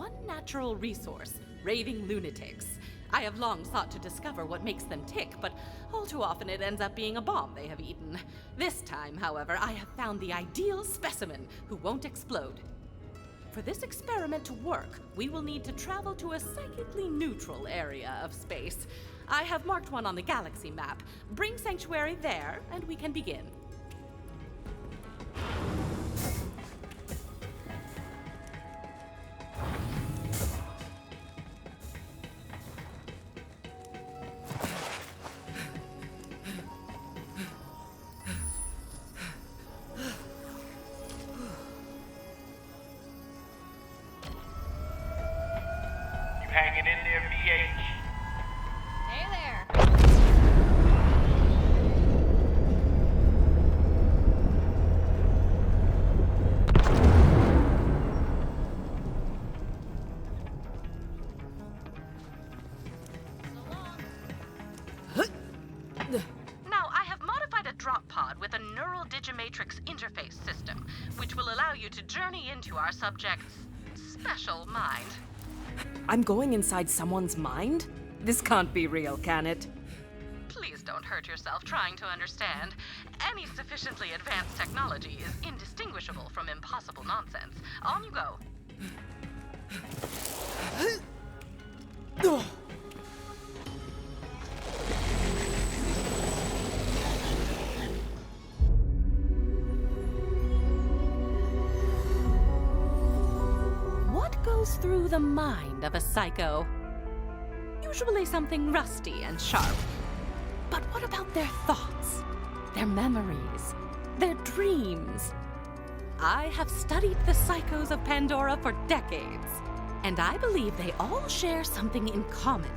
one natural resource, raving lunatics. I have long sought to discover what makes them tick, but all too often it ends up being a bomb they have eaten. This time, however, I have found the ideal specimen who won't explode. For this experiment to work, we will need to travel to a psychically neutral area of space. I have marked one on the galaxy map. Bring Sanctuary there, and we can begin. Hanging in there, VH. Hey there. Now, I have modified a drop pod with a neural digimatrix interface system, which will allow you to journey into our subject's special mind. I'm going inside someone's mind? This can't be real, can it? Please don't hurt yourself trying to understand. Any sufficiently advanced technology is indistinguishable from impossible nonsense. On you go. What goes through the mind of a psycho? Usually something rusty and sharp. But what about their thoughts, their memories, their dreams? I have studied the psychos of Pandora for decades, and I believe they all share something in common.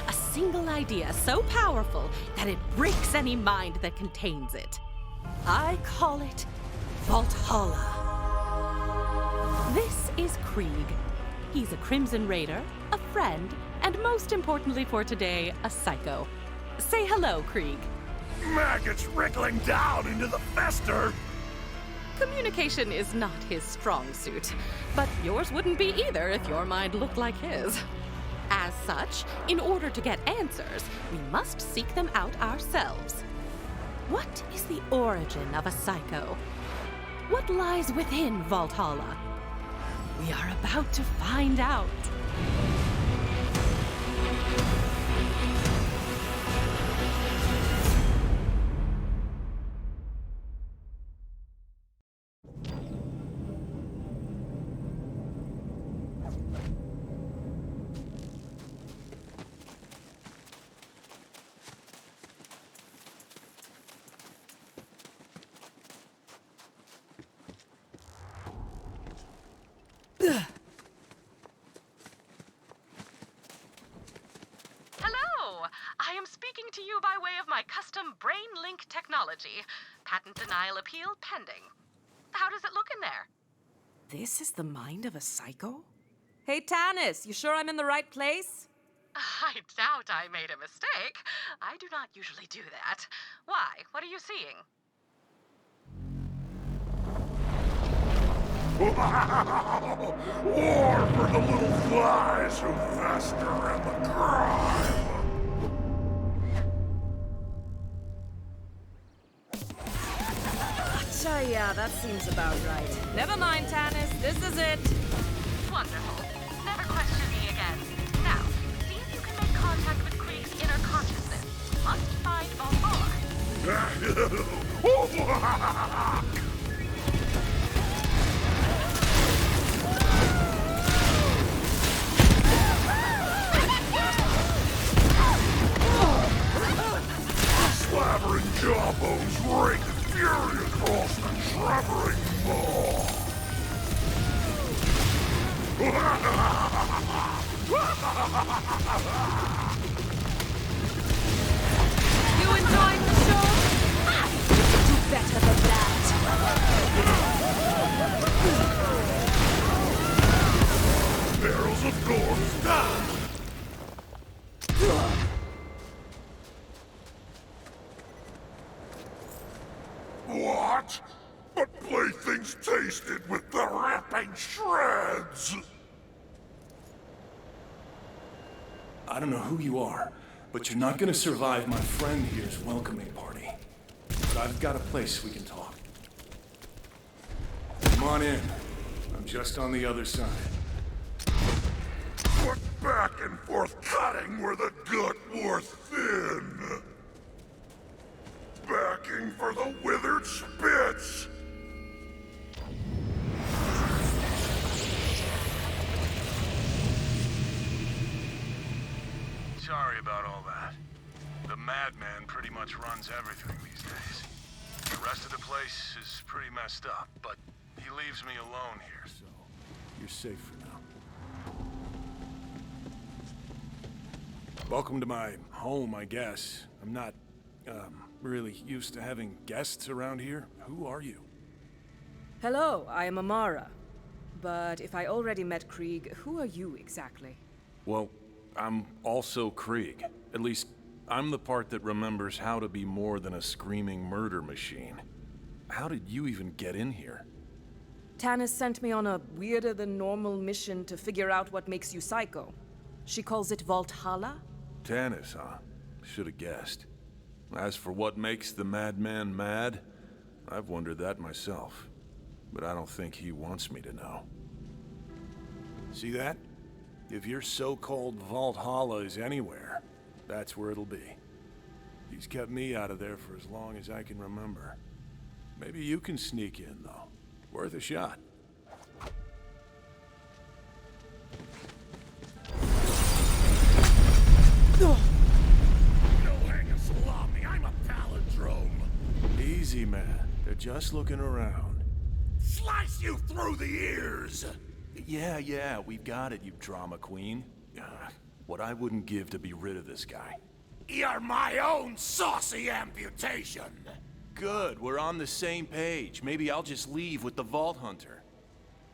A single idea so powerful that it breaks any mind that contains it. I call it Vaulthalla. This is Krieg. He's a Crimson Raider, a friend, and most importantly for today, a psycho. Say hello, Krieg. Maggots wriggling down into the fester. Communication is not his strong suit, but yours wouldn't be either if your mind looked like his. As such, in order to get answers, we must seek them out ourselves. What is the origin of a psycho? What lies within Vaulthalla? We are about to find out. Hello! I am speaking to you by way of my custom brain link technology. Patent denial appeal pending. How does it look in there? This is the mind of a psycho? Hey, Tannis, you sure I'm in the right place? I doubt I made a mistake. I do not usually do that. Why? What are you seeing? War for the little flies who fester in the grime. Yeah, that seems about right. Never mind, Tannis, this is it. Wonderful. Never question me again. Now, see if you can make contact with Krieg's inner consciousness. Must find Vaulthalla. Slavering jawbones rake fury across the shrubbery maw. You enjoying the show? Do better than that. Barrels of thorns down. What? But playthings tasted with the ripping shreds! I don't know who you are, but you're not gonna survive my friend here's welcoming party. But I've got a place we can talk. Come on in. I'm just on the other side. What back and forth cutting where the gut wore thin? Backing for the withered spits! Sorry about all that. The madman pretty much runs everything these days. The rest of the place is pretty messed up, but he leaves me alone here, so you're safe for now. Welcome to my home, I guess. I'm not, really used to having guests around here. Who are you? Hello, I am Amara. But if I already met Krieg, who are you exactly? Well, I'm also Krieg. At least, I'm the part that remembers how to be more than a screaming murder machine. How did you even get in here? Tannis sent me on a weirder-than-normal mission to figure out what makes you psycho. She calls it Vaulthalla? Tannis, huh? Should've guessed. As for what makes the madman mad, I've wondered that myself. But I don't think he wants me to know. See that? If your so-called Vaulthalla is anywhere, that's where it'll be. He's kept me out of there for as long as I can remember. Maybe you can sneak in, though. Worth a shot. No hang a salami, I'm a palindrome! Easy, man. They're just looking around. Slice you through the ears! Yeah, we've got it, you drama queen. What I wouldn't give to be rid of this guy. You're my own saucy amputation! Good, we're on the same page. Maybe I'll just leave with the Vault Hunter.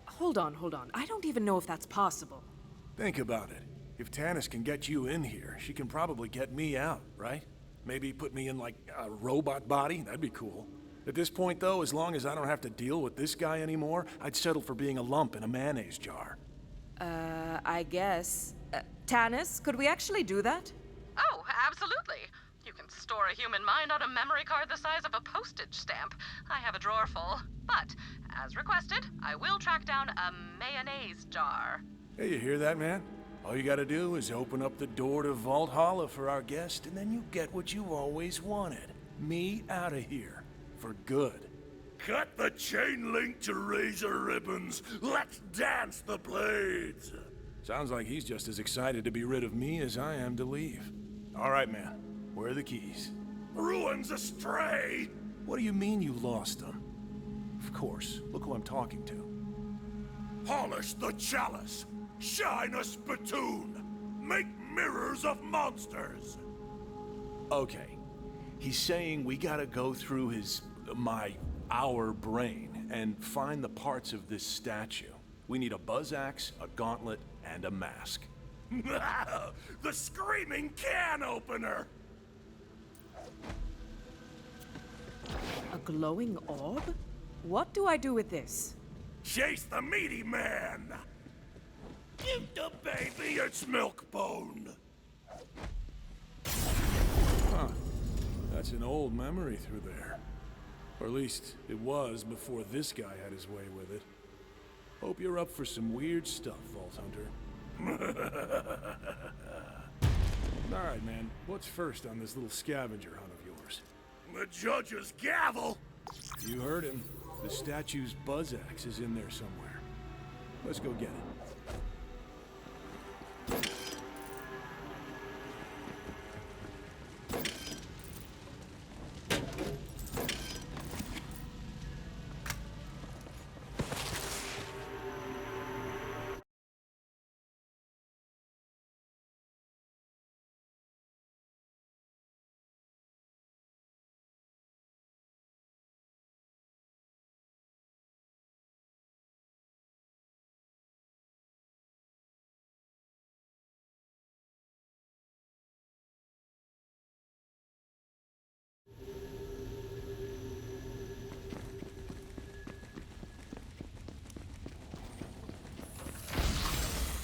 Hold on. I don't even know if that's possible. Think about it. If Tannis can get you in here, she can probably get me out, right? Maybe put me in, like, a robot body? That'd be cool. At this point, though, as long as I don't have to deal with this guy anymore, I'd settle for being a lump in a mayonnaise jar. I guess. Tannis, could we actually do that? Oh, absolutely. You can store a human mind on a memory card the size of a postage stamp. I have a drawer full. But, as requested, I will track down a mayonnaise jar. Hey, you hear that, man? All you gotta do is open up the door to Vaulthalla for our guest, and then you get what you've always wanted. Me out of here. For good. Cut the chain link to razor ribbons. Let's dance the blades. Sounds like he's just as excited to be rid of me as I am to leave. All right, man. Where are the keys? Ruins astray. What do you mean you lost them? Of course. Look who I'm talking to. Polish the chalice. Shine a spittoon. Make mirrors of monsters. Okay. He's saying we gotta go through our brain and find the parts of this statue. We need a buzz axe, a gauntlet, and a mask. The screaming can opener. A glowing orb? What do I do with this? Chase the meaty man. Give the baby its milk bone. Huh. That's an old memory through there. Or at least, it was before this guy had his way with it. Hope you're up for some weird stuff, Vault Hunter. Alright, man. What's first on this little scavenger hunt of yours? The judge's gavel. You heard him. The statue's buzz axe is in there somewhere. Let's go get it.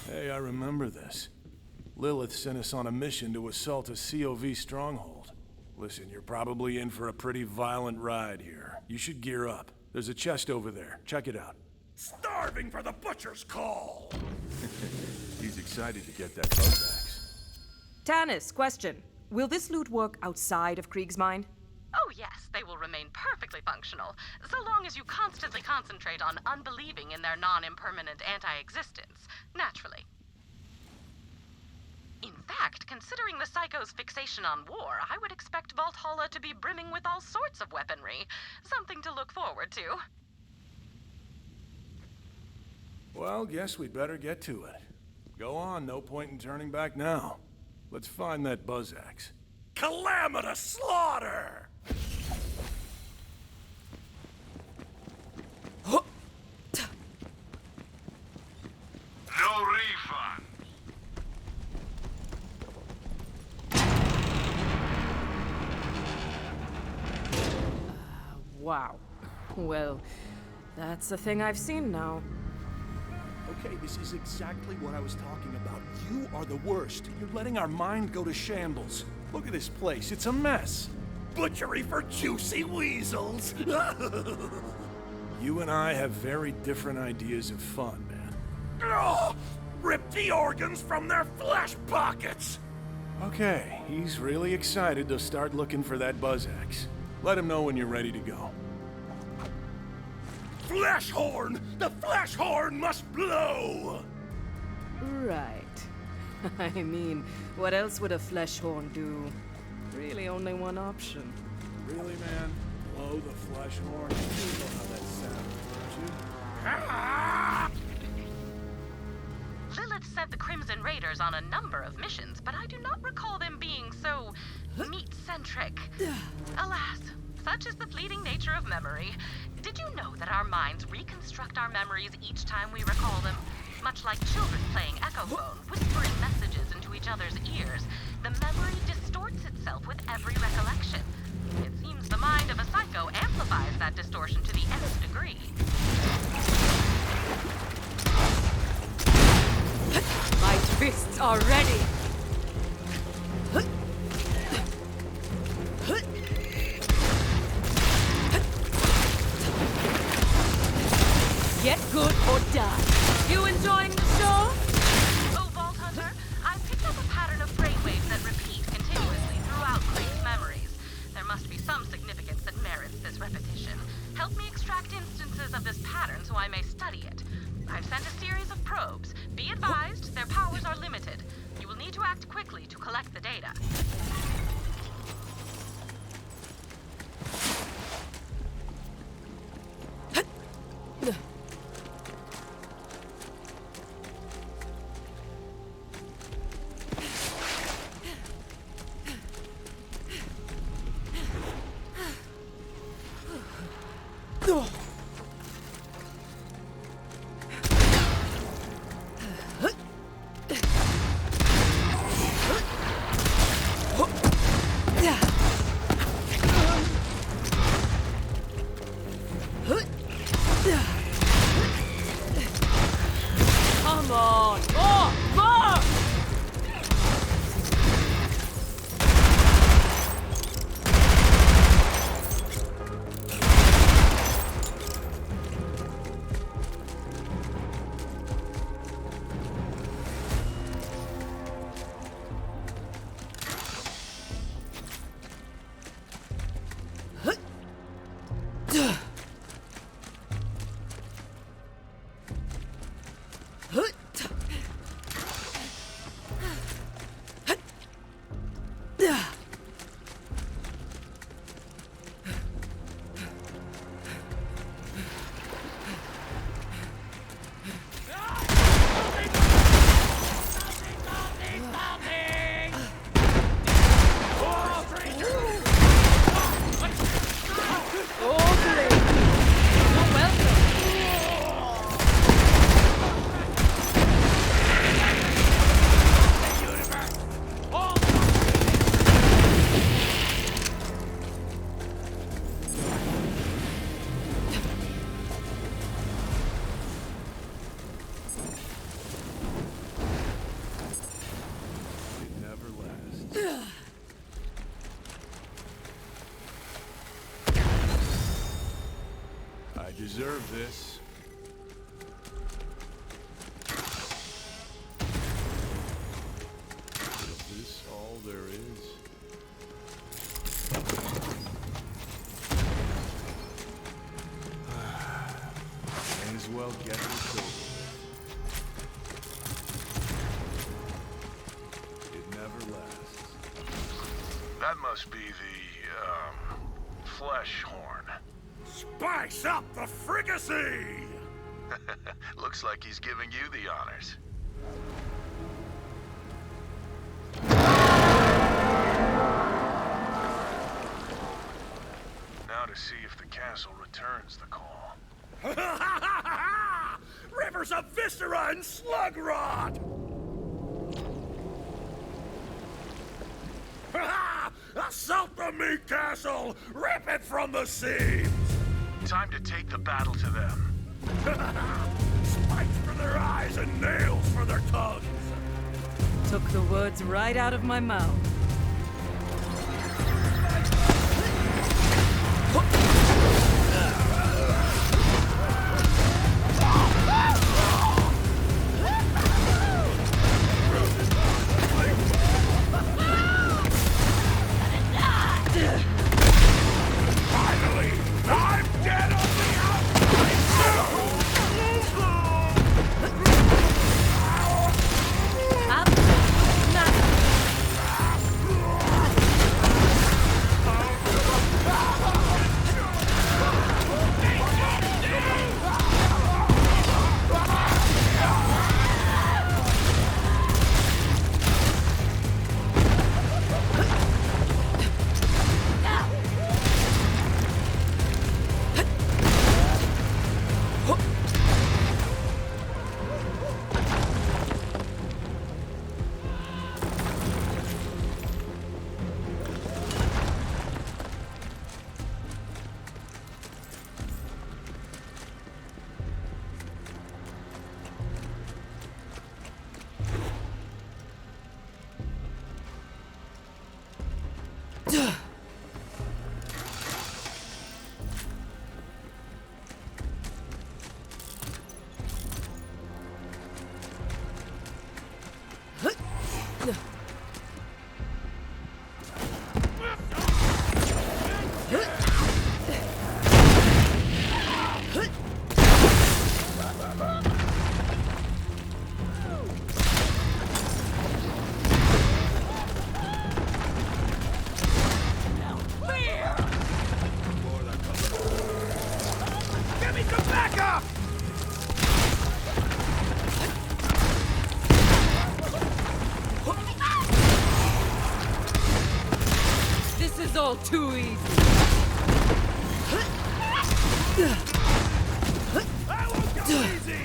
Hey, I remember this. Lilith sent us on a mission to assault a COV stronghold. Listen, you're probably in for a pretty violent ride here. You should gear up. There's a chest over there. Check it out. Starving for the butcher's call! He's excited to get that buzz axe. Tannis, question. Will this loot work outside of Krieg's mind? Oh yes, they will remain perfectly functional, so long as you constantly concentrate on unbelieving in their non-impermanent anti-existence, naturally. In fact, considering the Psycho's fixation on war, I would expect Vaulthalla to be brimming with all sorts of weaponry. Something to look forward to. Well, guess we'd better get to it. Go on, no point in turning back now. Let's find that buzz axe. Calamitous slaughter! No refund. Wow. Well, that's a thing I've seen now. Okay, this is exactly what I was talking about. You are the worst. You're letting our mind go to shambles. Look at this place. It's a mess. Butchery for juicy weasels! You and I have very different ideas of fun, man. Oh, rip the organs from their flesh pockets! Okay, he's really excited to start looking for that buzz axe. Let him know when you're ready to go. Flesh horn! The flesh horn must blow! Right. I mean, what else would a flesh horn do? Really only one option. Really, man? Blow the flesh horn? You know how that sounds, don't you? Ah! Lilith sent the Crimson Raiders on a number of missions, but I do not recall them being so meat-centric. Alas, such is the fleeting nature of memory. Did you know that our minds reconstruct our memories each time we recall them? Much like children playing Echophone, whispering messages into each other's ears, the memory distorts itself with every recollection. It seems the mind of a psycho amplifies that distortion to the nth degree. My fists are ready! Get good or die. You enjoying the show? Oh, Vault Hunter, I picked up a pattern of brainwaves that repeat continuously throughout Krieg's memories. There must be some significance that merits this repetition. Help me extract instances of this pattern so I may study it. I've sent a series of probes. Be advised, their powers are limited. You will need to act quickly to collect the data. deserve this. Is this all there is? May as well get this over with. It never lasts. That must be the, flesh horn. Spice up the fricassee! Looks like he's giving you the honors. Now to see if the castle returns the call. Rivers of viscera and slug rot! Assault the meat castle! Rip it from the seams! Time to take the battle to them. Spikes for their eyes and nails for their tongues! Took the words right out of my mouth. Finally! I'm dead on the outside! all too easy. I won't go easy!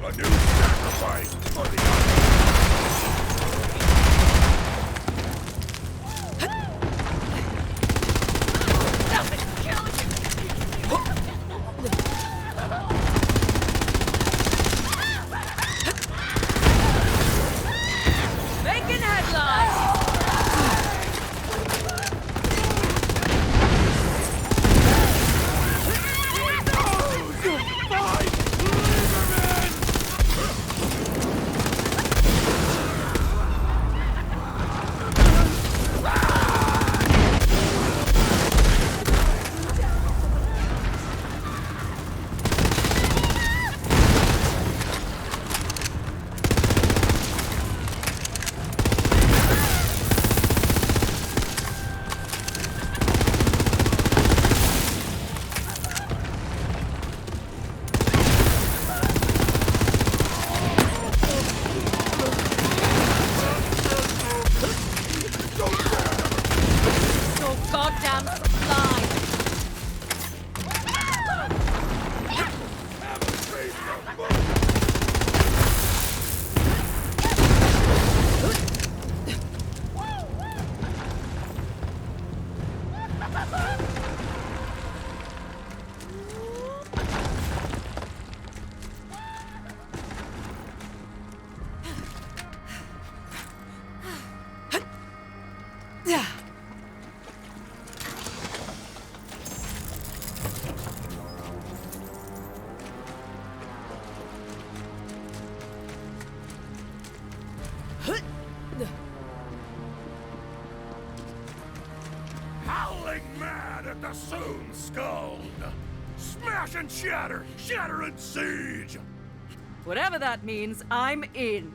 A new sacrifice for the Making headlines! at the soon skulled. Smash and shatter, shatter and siege. Whatever that means, I'm in.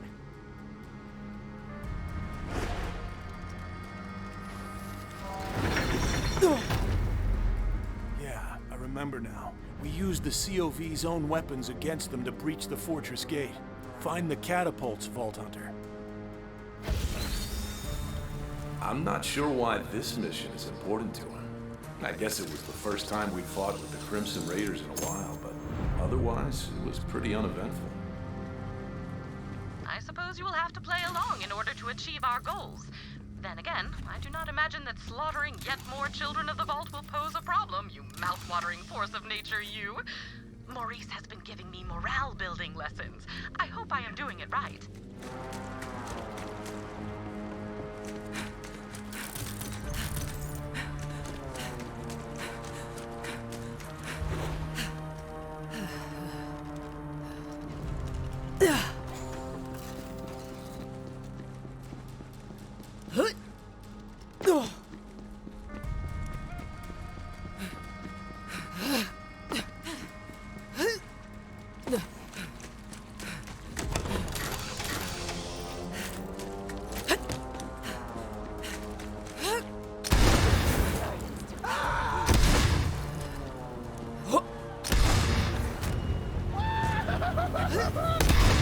Yeah, I remember now. We used the COV's own weapons against them to breach the fortress gate. Find the catapults, Vault Hunter. I'm not sure why this mission is important to him. I guess it was the first time we'd fought with the Crimson Raiders in a while, but otherwise, it was pretty uneventful. I suppose you will have to play along in order to achieve our goals. Then again, I do not imagine that slaughtering yet more children of the Vault will pose a problem, you mouth-watering force of nature, you. Maurice has been giving me morale-building lessons. I hope I am doing it right.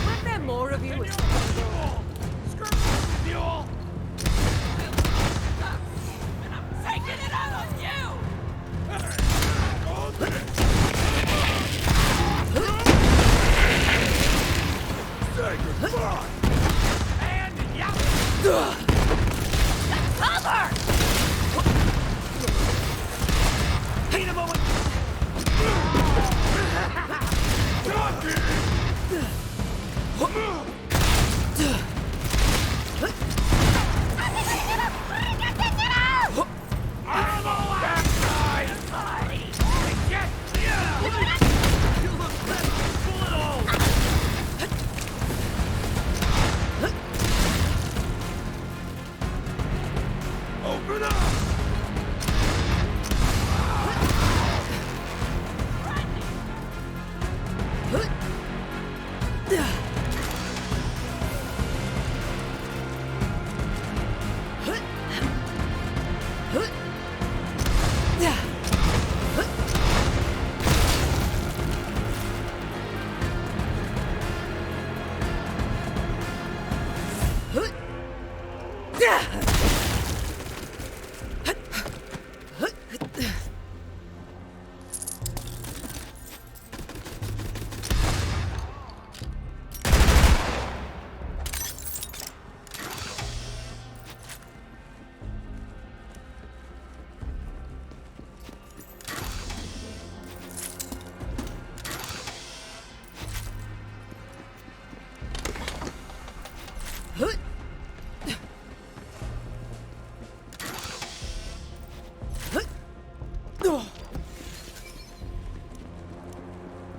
Weren't there more of you? Taking it out on you! Say goodbye. And cover! Need a moment! Open up!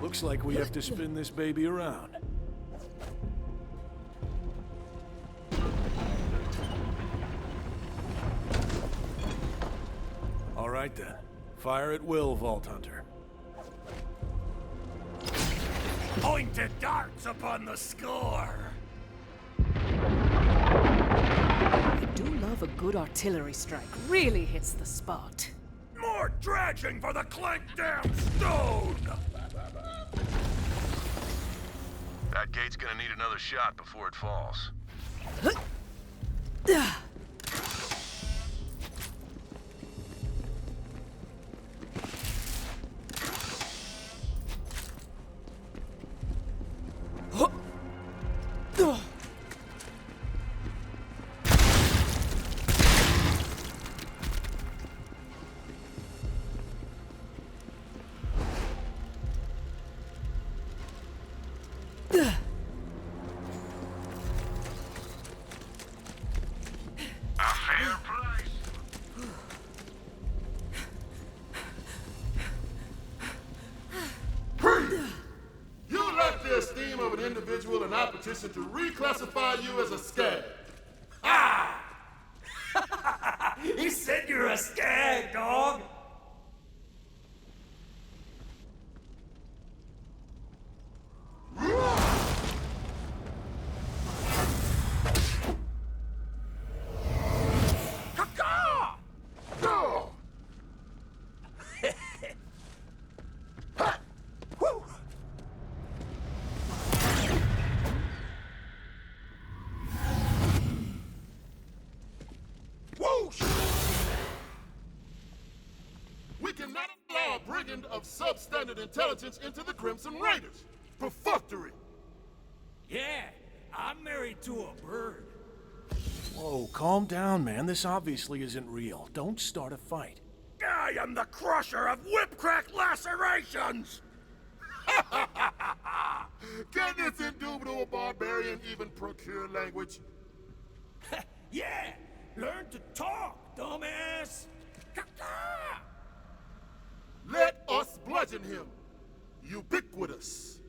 Looks like we have to spin this baby around. All right then. Fire at will, Vault Hunter. Pointed darts upon the score. I do love a good artillery strike. Really hits the spot. More dredging for the clanked down stone. That gate's gonna need another shot before it falls. You lack the esteem of an individual, and I petition to reclassify you as a scab. He said you're a skag, dog. blend of substandard intelligence into the Crimson Raiders. Perfunctory. Yeah, I'm married to a bird. Whoa, calm down, man. This obviously isn't real. Don't start a fight. I am the crusher of whip-crack lacerations! Can this indubitable barbarian even procure language? Yeah, learn to talk, dumbass! Let us bludgeon him. Ubiquitous.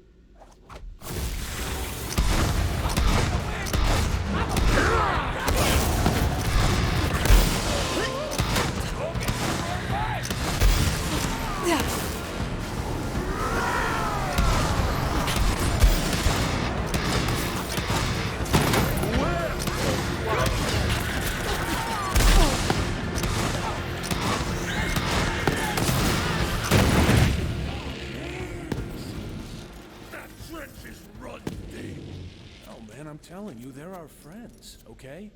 That trench is run deep. Oh, man, I'm telling you, they're our friends, okay?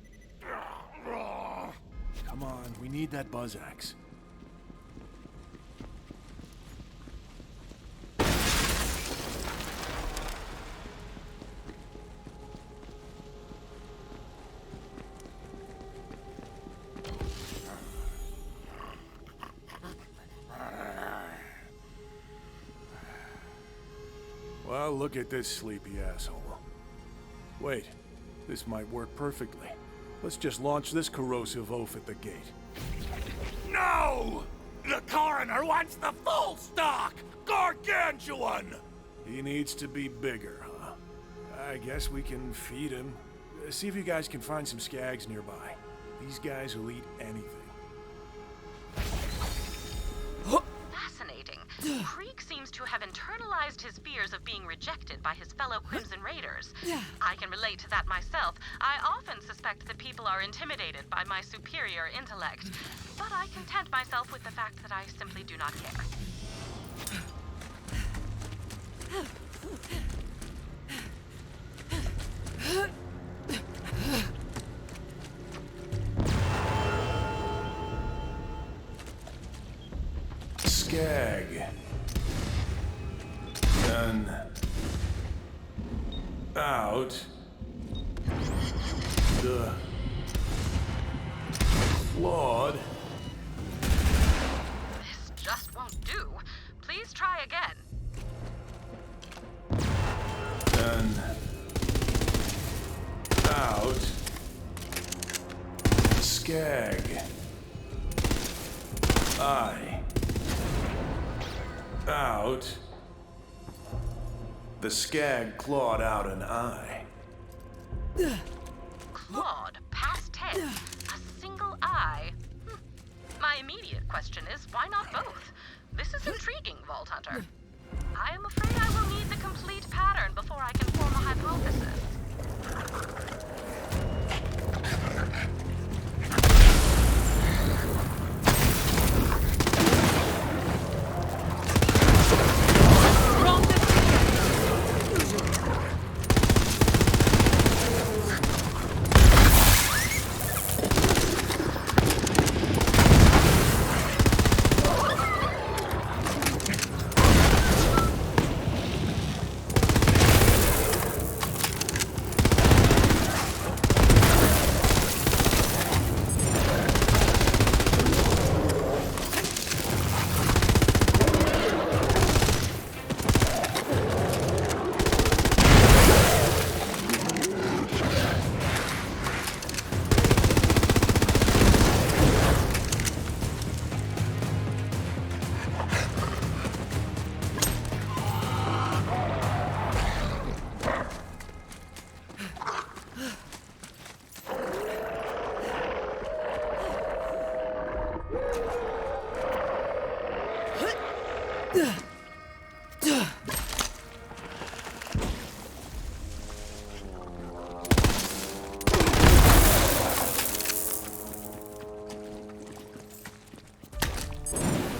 Come on, we need that buzz axe. Well, look at this sleepy asshole. Wait, this might work perfectly. Let's just launch this corrosive oaf at the gate. No! The coroner wants the full stock! Gargantuan! He needs to be bigger, huh? I guess we can feed him. See if you guys can find some skags nearby. These guys will eat anything. Fascinating. Krieg seems to have internalized his fears of being rejected by his fellow Crimson Raiders. I can relate to that myself. I often suspect that people are intimidated by my superior intellect, but I content myself with the fact that I simply do not care. Skag. Then out the clawed. This just won't do. Please try again. Then out skag. Eye. Out. The skag clawed out an eye. Clawed, past tense, a single eye. My immediate question is, why not both? This is intriguing, Vault Hunter. I am afraid I will need the complete pattern before I can form a hypothesis.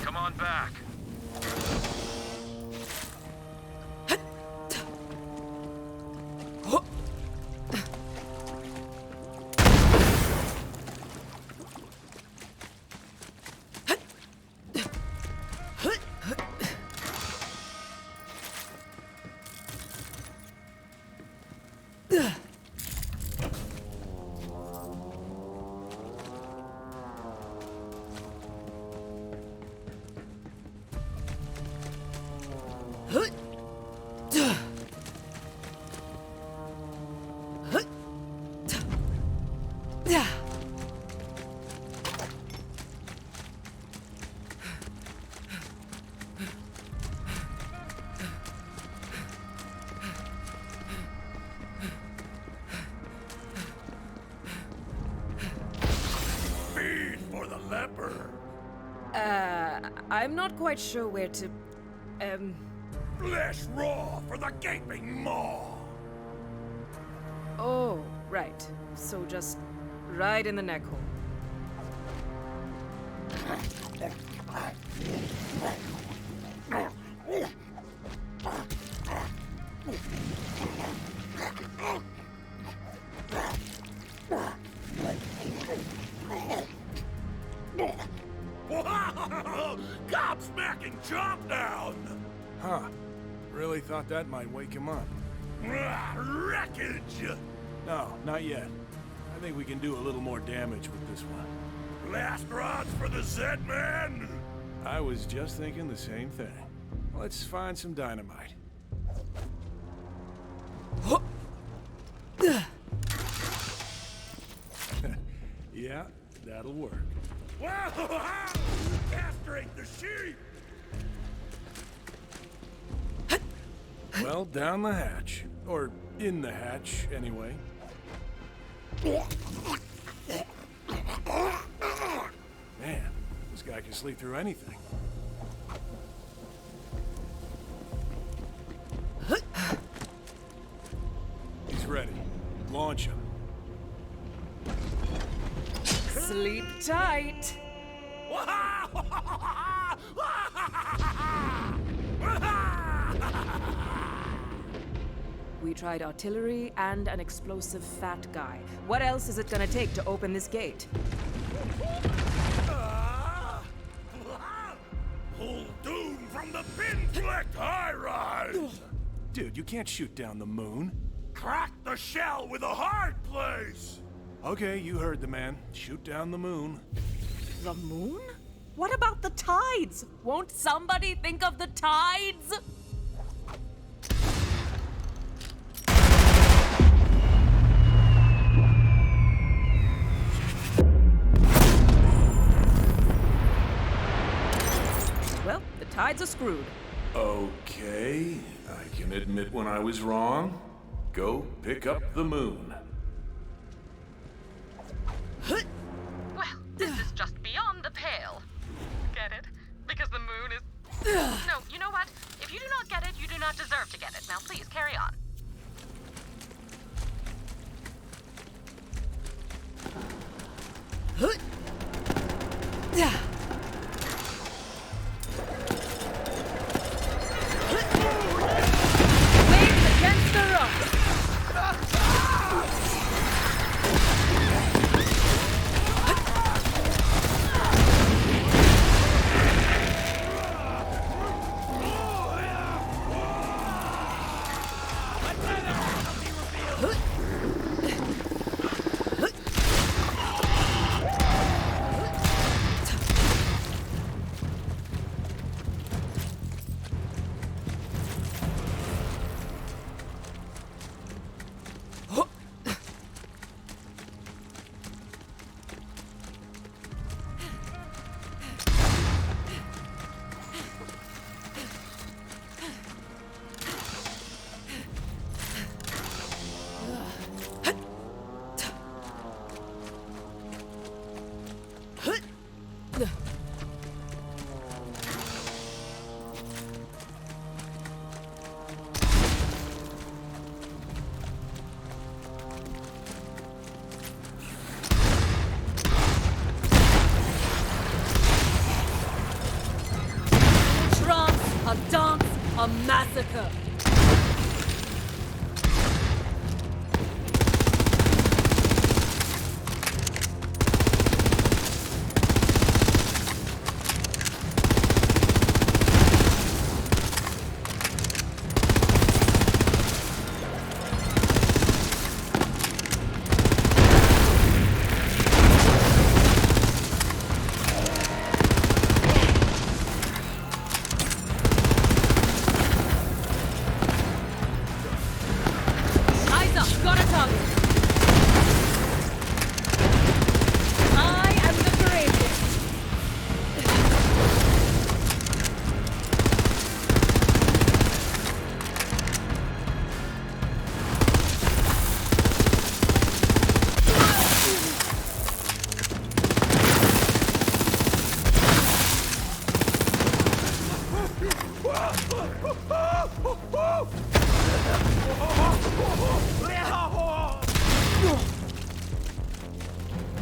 Come on back. or the leper? I'm not quite sure where to... Flesh raw for the gaping maw! Oh, right. So just right in the neck hole. Gobsmacking chomp down! Huh. Really thought that might wake him up. Wreckage! No, not yet. I think we can do a little more damage with this one. Last rods for the Z-Man? I was just thinking the same thing. Let's find some dynamite. Yeah, that'll work. Wow! Castrate the sheep! Well, down the hatch. Or in the hatch, anyway. Man, this guy can sleep through anything. He's ready. Launch him. Sleep tight. We tried artillery and an explosive fat guy. What else is it gonna take to open this gate? Pull doom from the pin-flecked high-rise! Dude, you can't shoot down the moon. Crack the shell with a hard place! Okay, you heard the man. Shoot down the moon. The moon? What about the tides? Won't somebody think of the tides? Well, the tides are screwed. Okay, I can admit when I was wrong. Go pick up the moon. Well, this is just beyond the pale. Get it? Because the moon is... No, you know what? If you do not get it, you do not deserve to get it. Now please, carry on. Wings against the rock! A dance, a massacre.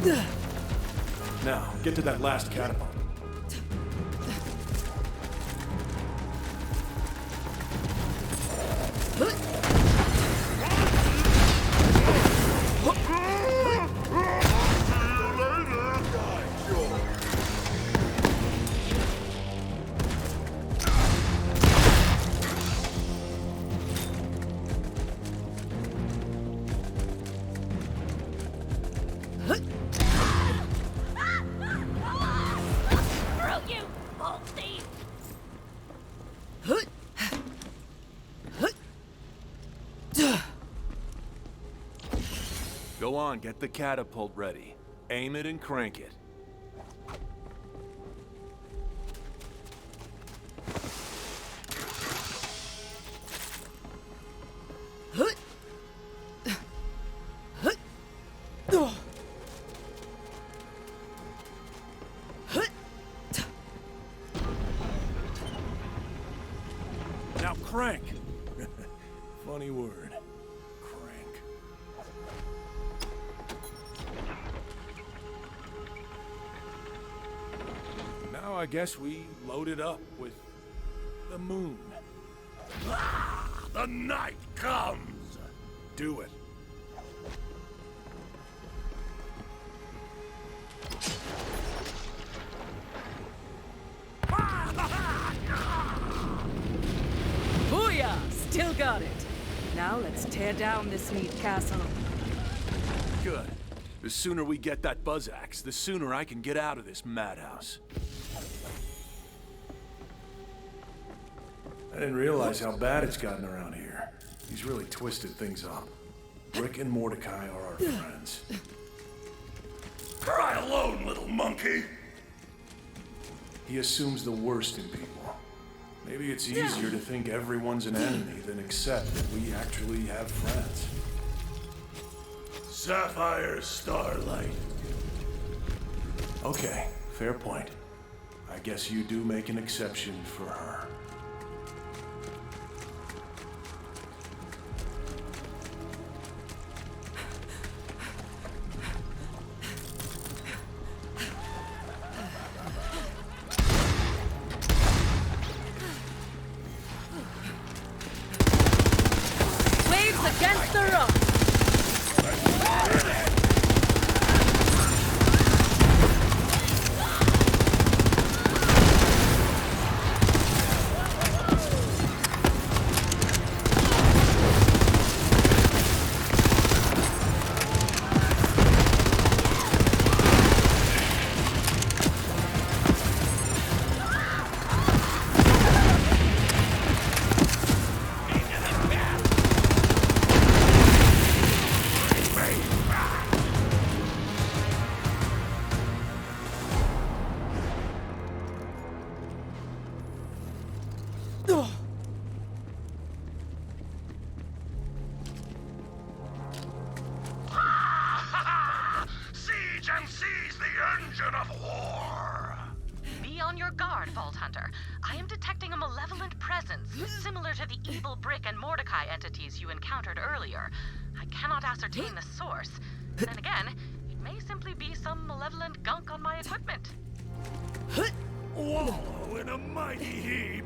Now, get to that last catapult. Go on, get the catapult ready. Aim it and crank it. Now crank! Funny word. Crank. Now I guess we load it up with the moon. The night comes! Do it. Booyah! Still got it. Now let's tear down this neat castle. Good. The sooner we get that buzz axe, the sooner I can get out of this madhouse. I didn't realize how bad it's gotten around here. He's really twisted things up. Rick and Mordecai are our friends. Cry alone, little monkey! He assumes the worst in people. Maybe it's easier to think everyone's an enemy than accept that we actually have friends. Sapphire Starlight. Okay, fair point. I guess you do make an exception for her. Waves against the rock! Siege and seize the engine of war! Be on your guard, Vault Hunter. I am detecting a malevolent presence, similar to the evil Brick and Mordecai entities you encountered earlier. I cannot ascertain the source. Then again, it may simply be some malevolent gunk on my equipment. Wallow in a mighty heap!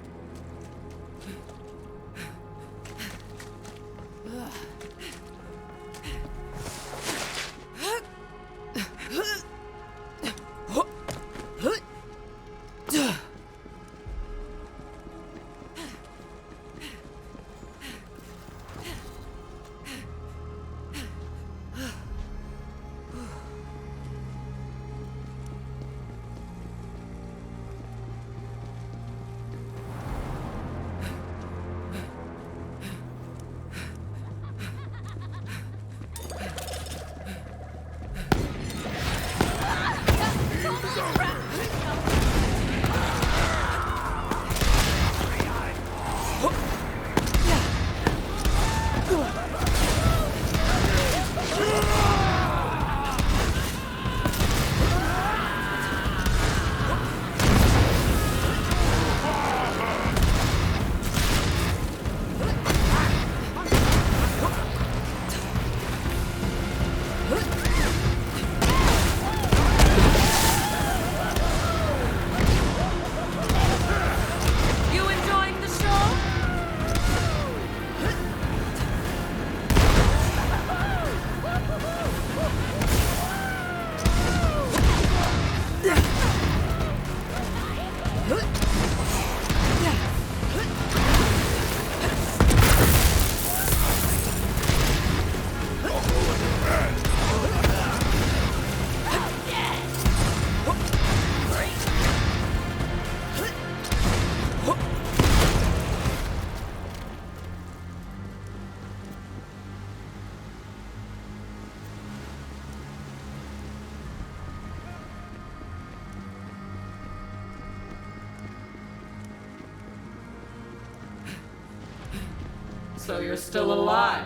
So you're still alive.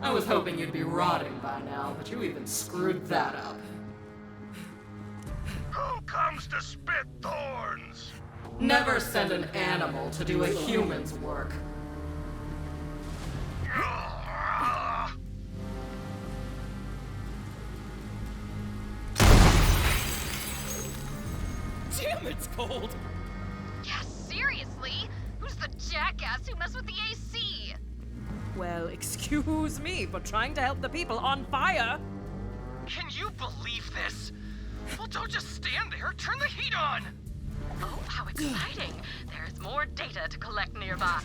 I was hoping you'd be rotting by now, but you even screwed that up. Who comes to spit thorns? Never send an animal to do a human's work. Damn, it's cold! Yeah, seriously? Who's the jackass who messed with the AC? Well, excuse me for trying to help the people on fire. Can you believe this? Well, don't just stand there. Turn the heat on! Oh, how exciting! There's more data to collect nearby.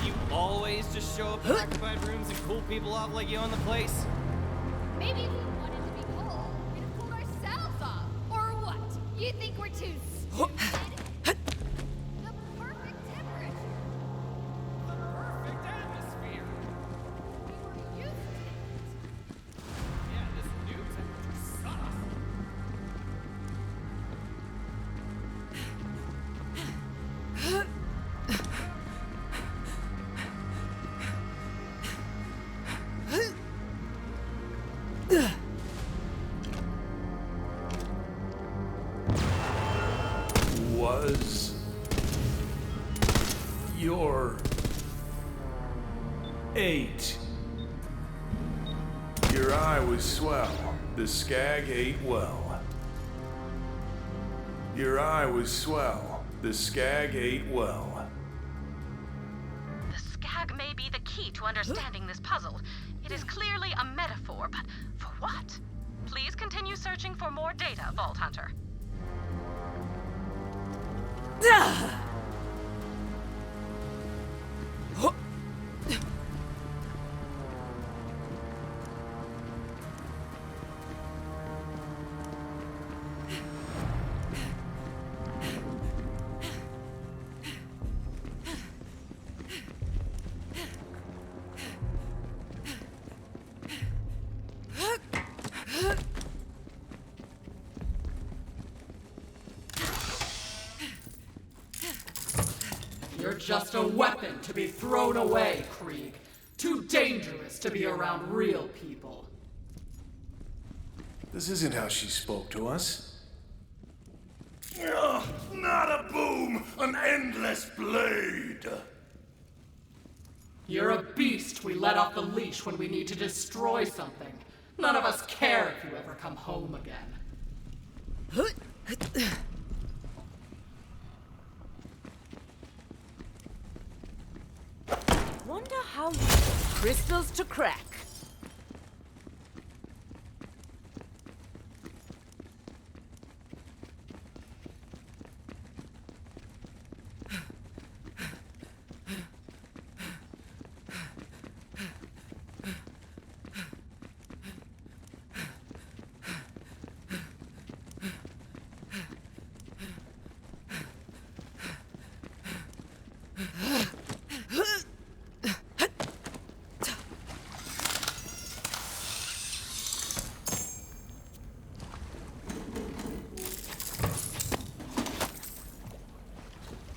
You always just show up in occupied rooms and cool people off like you own the place? Maybe if we wanted to be cool, we'd have cooled ourselves off. Or what? You think we're too stupid? The perfect temperature. The perfect atmosphere! We were used to it. Yeah, this new temperature sucks. Was your 8? Your eye was swell. The skag ate well. Your eye was swell. The skag ate well. The skag may be the key to understanding this puzzle. It is clearly a metaphor, but for what? Please continue searching for more data, Vault Hunter. You're just a weapon to be thrown away, Krieg. Too dangerous to be around real people. This isn't how she spoke to us. Ugh, not a boom, an endless blade. You're a beast we let off the leash when we need to destroy something. None of us care if you ever come home again. Wonder how crystals to crack.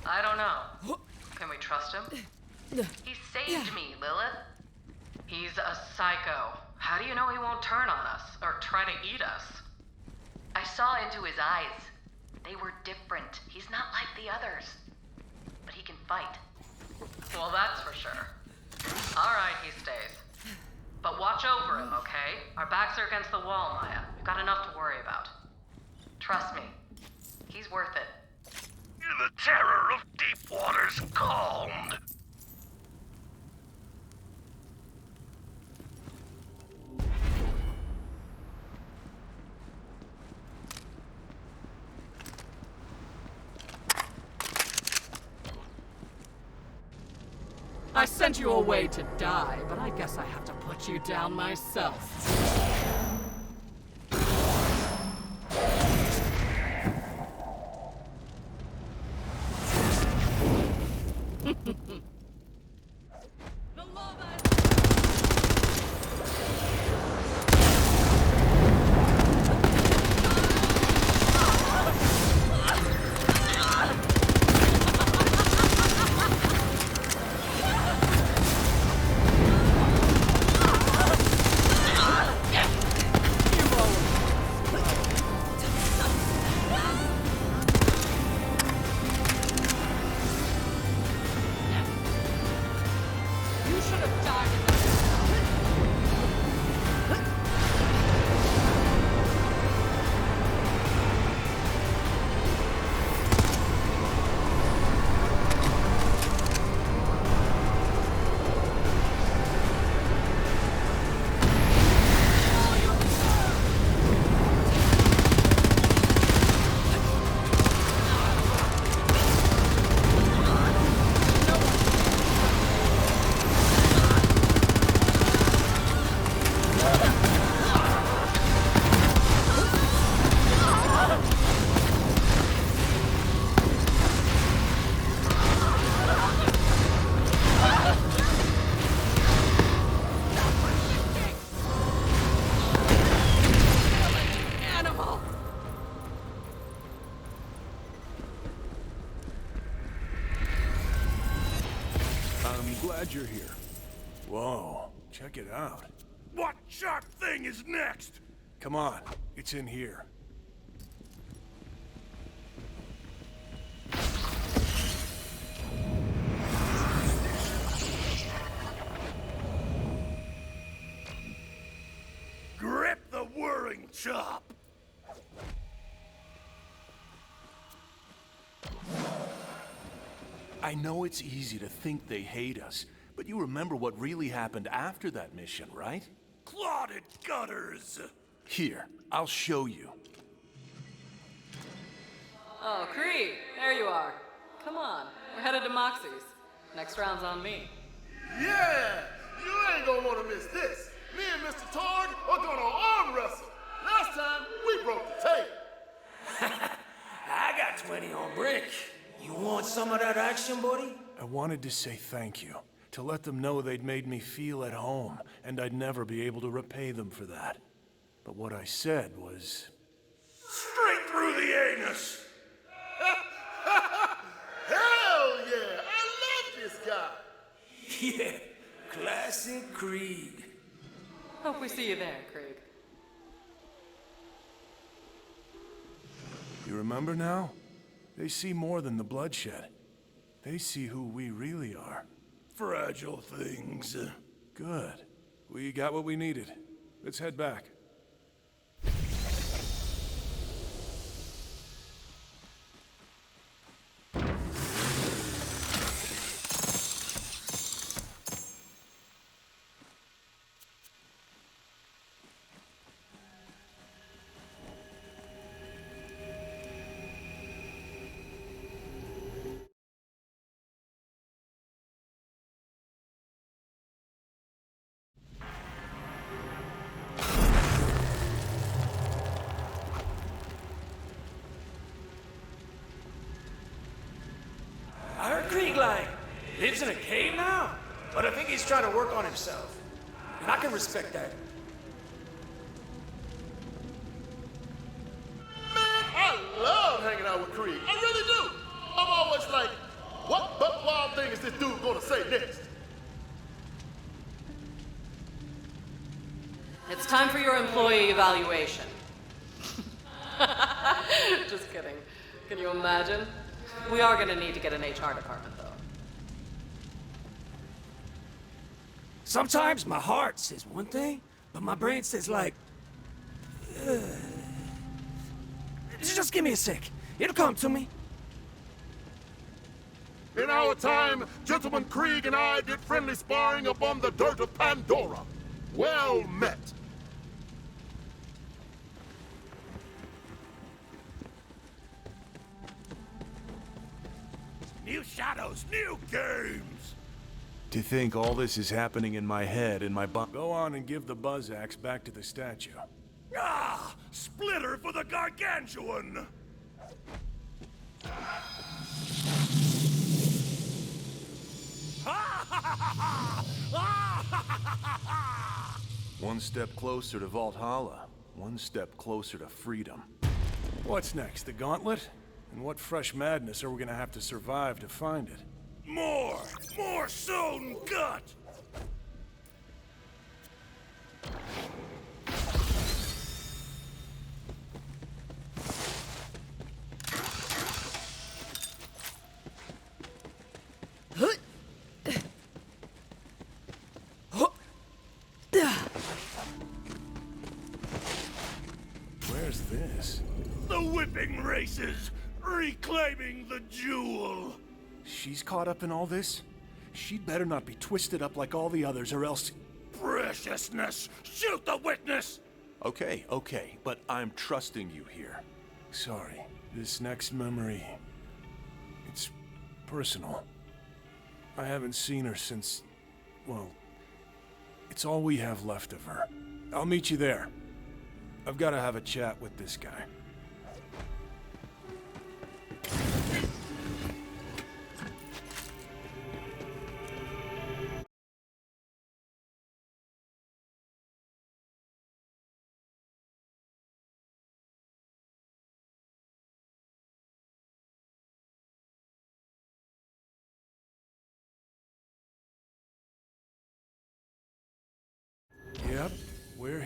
I don't know. Can we trust him? He saved me, Lilith. He's a psycho. How do you know he won't turn on us or try to eat us? I saw into his eyes. They were different. He's not like the others. But he can fight. Well, that's for sure. All right, he stays. But watch over him, okay? Our backs are against the wall, Maya. We've got enough to worry about. Trust me. He's worth it. The terror of deep waters calmed. I sent you away to die, but I guess I have to put you down myself. Glad you're here. Whoa, check it out. What sharp thing is next? Come on, it's in here. Grip the whirring chop. I know it's easy to think they hate us, but you remember what really happened after that mission, right? Clotted gutters. Here, I'll show you. Oh, Krieg, there you are. Come on, we're headed to Moxie's. Next round's on me. Yeah! You ain't gonna wanna miss this. Me and Mr. Tord are gonna arm wrestle. Last time, we broke the tape. I got 20 on brick. You want some of that action, buddy? I wanted to say thank you, to let them know they'd made me feel at home, and I'd never be able to repay them for that. But what I said was... Straight through the anus. Hell yeah! I love this guy. Yeah, classic Krieg. Hope we see you there, Krieg. You remember now? They see more than the bloodshed. They see who we really are. Fragile things. Good. We got what we needed. Let's head back. I heard Krieg, lives in a cave now, but I think he's trying to work on himself. And I can respect that. Man, I love hanging out with Krieg. I really do. I'm always like, what buck wild thing is this dude gonna say next? It's time for your employee evaluation. Just kidding. Can you imagine? We are gonna need to get an HR department, though. Sometimes my heart says one thing, but my brain says just give me a sec. It'll come to me. In our time, Gentleman Krieg and I did friendly sparring upon the dirt of Pandora. Well met. New shadows, new games. To think all this is happening in my head, in my Go on and give the buzz axe back to the statue. Ah! Splitter for the gargantuan! One step closer to Vaulthalla, one step closer to freedom. What's next, the gauntlet? And what fresh madness are we gonna have to survive to find it? More sewn gut! Where's this? The whipping races, reclaiming the jewel. She's caught up in all this? She'd better not be twisted up like all the others, or else... Preciousness, shoot the witness! Okay, but I'm trusting you here. Sorry, this next memory... it's personal. I haven't seen her since... well... it's all we have left of her. I'll meet you there. I've got to have a chat with this guy.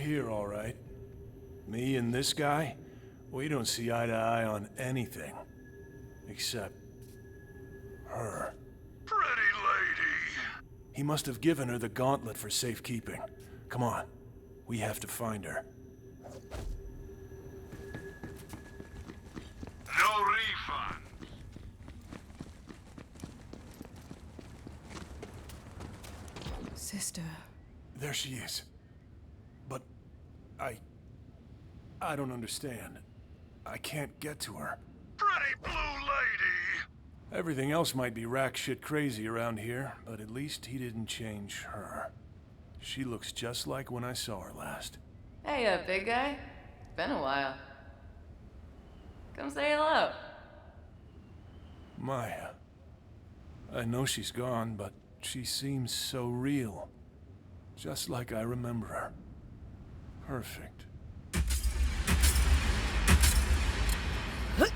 here, all right. Me and this guy, we don't see eye to eye on anything. Except... her. Pretty lady. He must have given her the gauntlet for safekeeping. Come on. We have to find her. No refund. Sister. There she is. But... I don't understand. I can't get to her. Pretty blue lady. Everything else might be rack shit crazy around here, but at least he didn't change her. She looks just like when I saw her last. Hey, big guy. Been a while. Come say hello. Maya. I know she's gone, but she seems so real. Just like I remember her. Perfect. What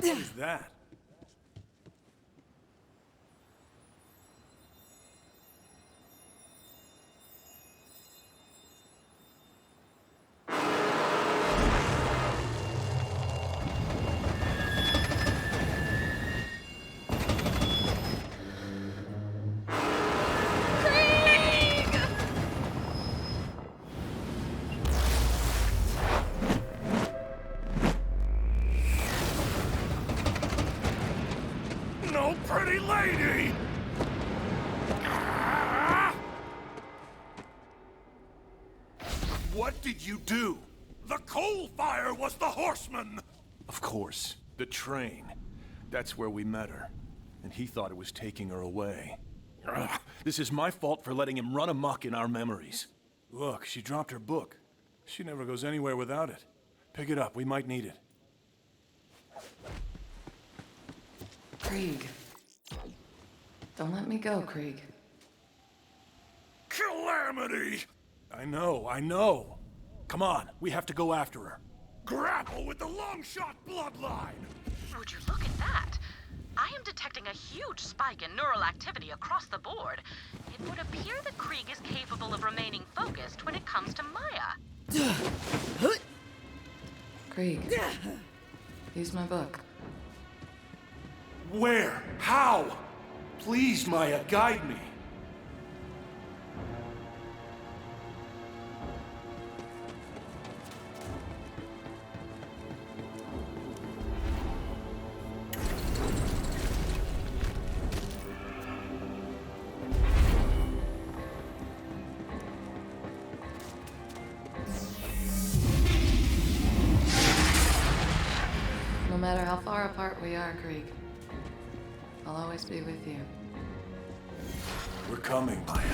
is that? No pretty lady! Ah! What did you do? The coal fire was the horseman! Of course. The train. That's where we met her. And he thought it was taking her away. Ugh, this is my fault for letting him run amok in our memories. Look, she dropped her book. She never goes anywhere without it. Pick it up, we might need it. Krieg. Don't let me go, Krieg. Calamity! I know. Come on, we have to go after her. Grapple with the long-shot bloodline! Would you look at that? I am detecting a huge spike in neural activity across the board. It would appear that Krieg is capable of remaining focused when it comes to Maya. Krieg. Use my book. Where? How? Please, Maya, guide me. No matter how far apart we are, Krieg, I'll always be with you. We're coming, Maya. 2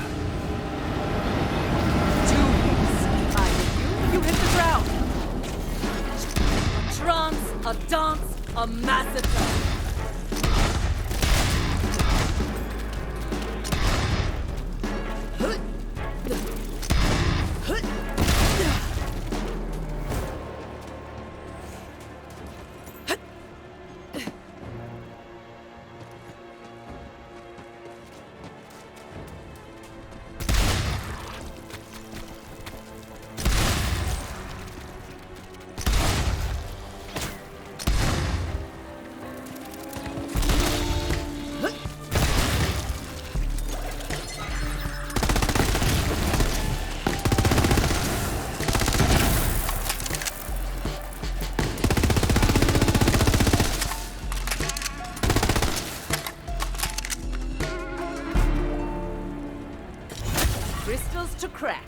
hits. I hit you, you hit the ground. A trance, a dance, a massacre. Crystals to crack.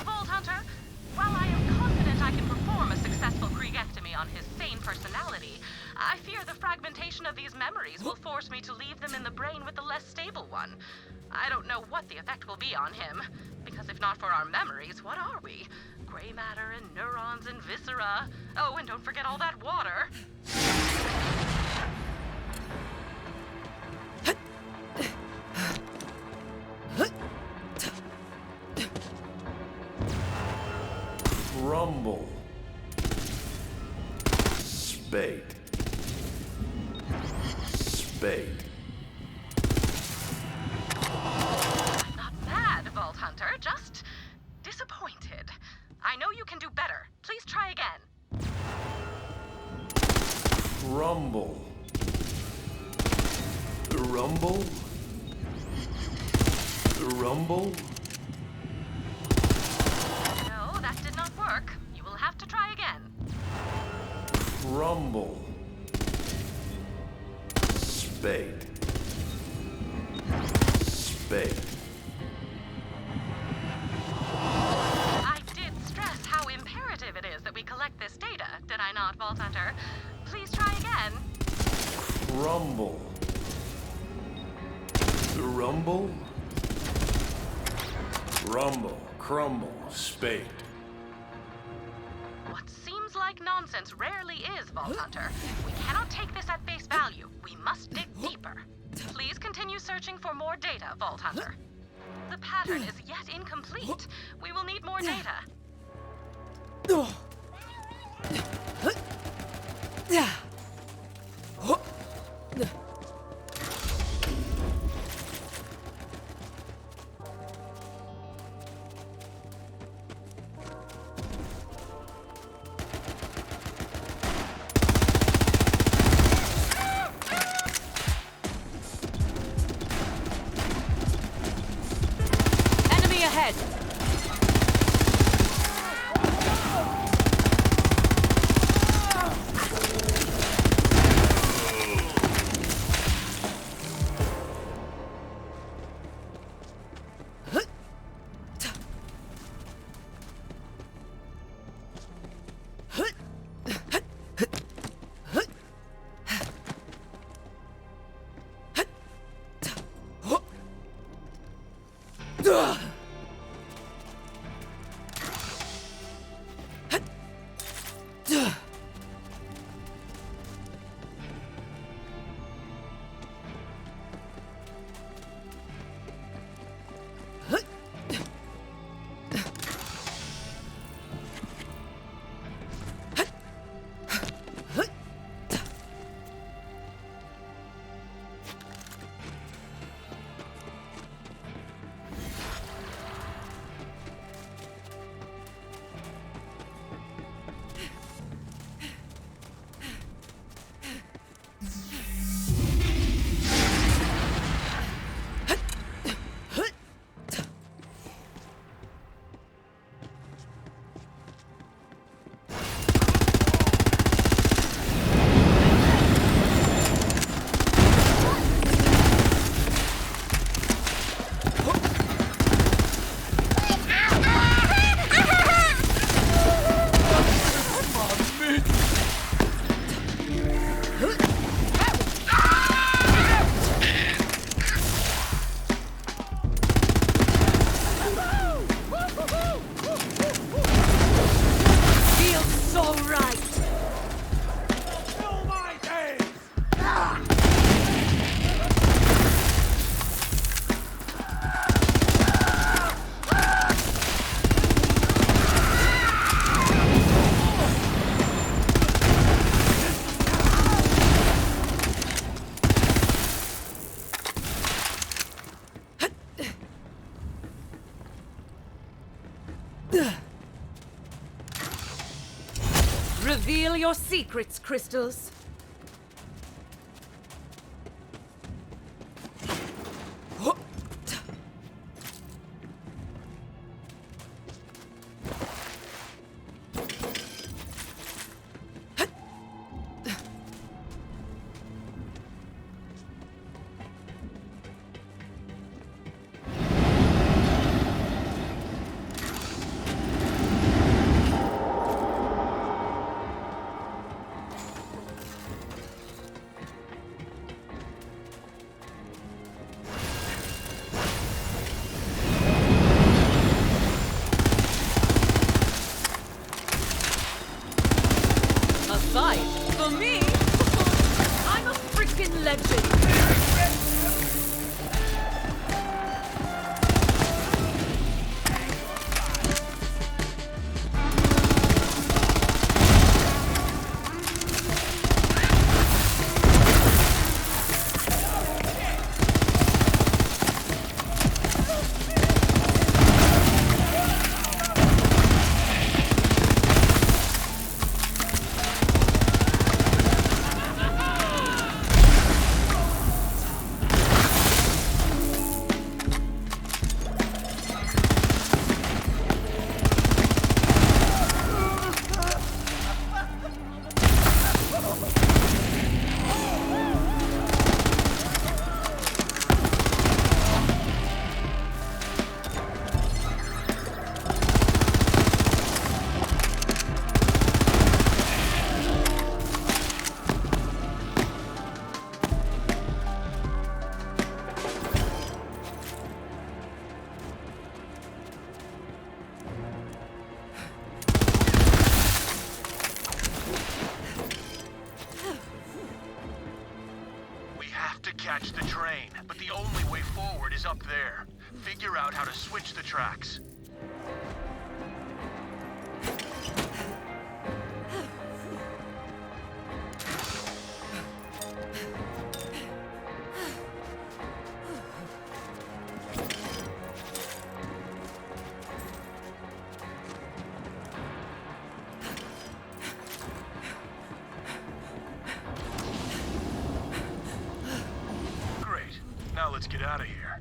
Vault Hunter, while I am confident I can perform a successful Kriegectomy on his sane personality, I fear the fragmentation of these memories will force me to leave them in the brain with the less stable one. I don't know what the effect will be on him, because if not for our memories, what are we? Gray matter and neurons and viscera. Oh, and don't forget all that water. Rumble. Spade. Spade. I'm not mad, Vault Hunter, just disappointed. I know you can do better. Please try again. Rumble. Rumble. Rumble. No, that did not work. You will have to try again. Rumble. Spade. Spade. I did stress how imperative it is that we collect this data, did I not, Vault Hunter? Please try again. Rumble. Rumble. Rumble. Crumble. Spade. What seems like nonsense rarely is, Vault Hunter. We cannot take this at face value. We must dig deeper. Please continue searching for more data, Vault Hunter. The pattern is yet incomplete. We will need more data. Enemy ahead! Reveal your secrets, crystals. Fight? For me? I'm a freaking legend! catch the train, but the only way forward is up there. Figure out how to switch the tracks. Now let's get out of here.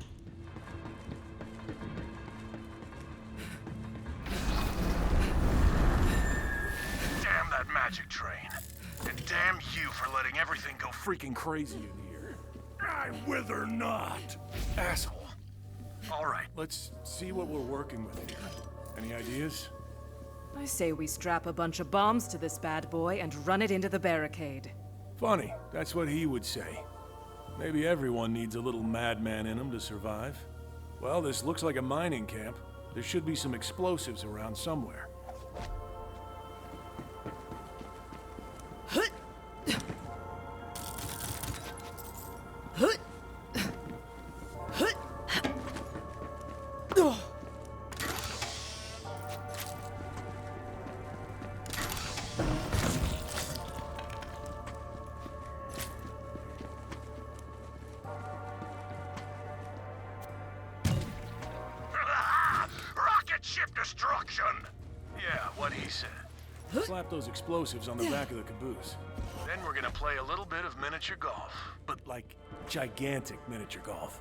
Damn that magic train. And damn you for letting everything go Freaking crazy in here. I wither not. Asshole. all right. Let's see what we're working with here. Any ideas? I say we strap a bunch of bombs to this bad boy and run it into the barricade. Funny, that's what he would say. Maybe everyone needs a little madman in them to survive. Well, this looks like a mining camp. There should be some explosives around somewhere. Rocket ship destruction! Yeah, what he said. Slap those explosives on the back of the caboose. Then we're gonna play a little bit of miniature golf. But like, gigantic miniature golf.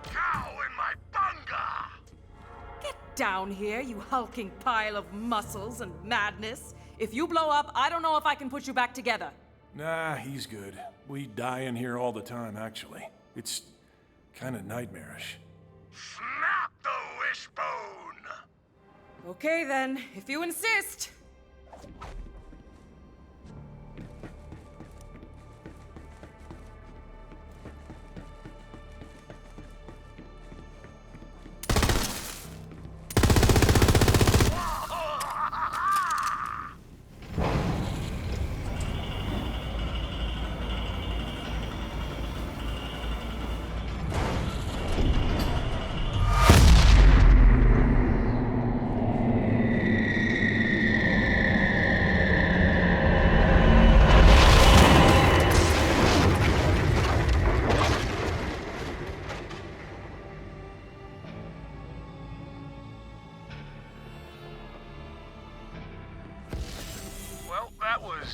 Cow in my bunga! Get down here, you hulking pile of muscles and madness. If you blow up, I don't know if I can put you back together. Nah, he's good. We die in here all the time, actually. It's kind of nightmarish. Snap the wishbone! Okay then, if you insist.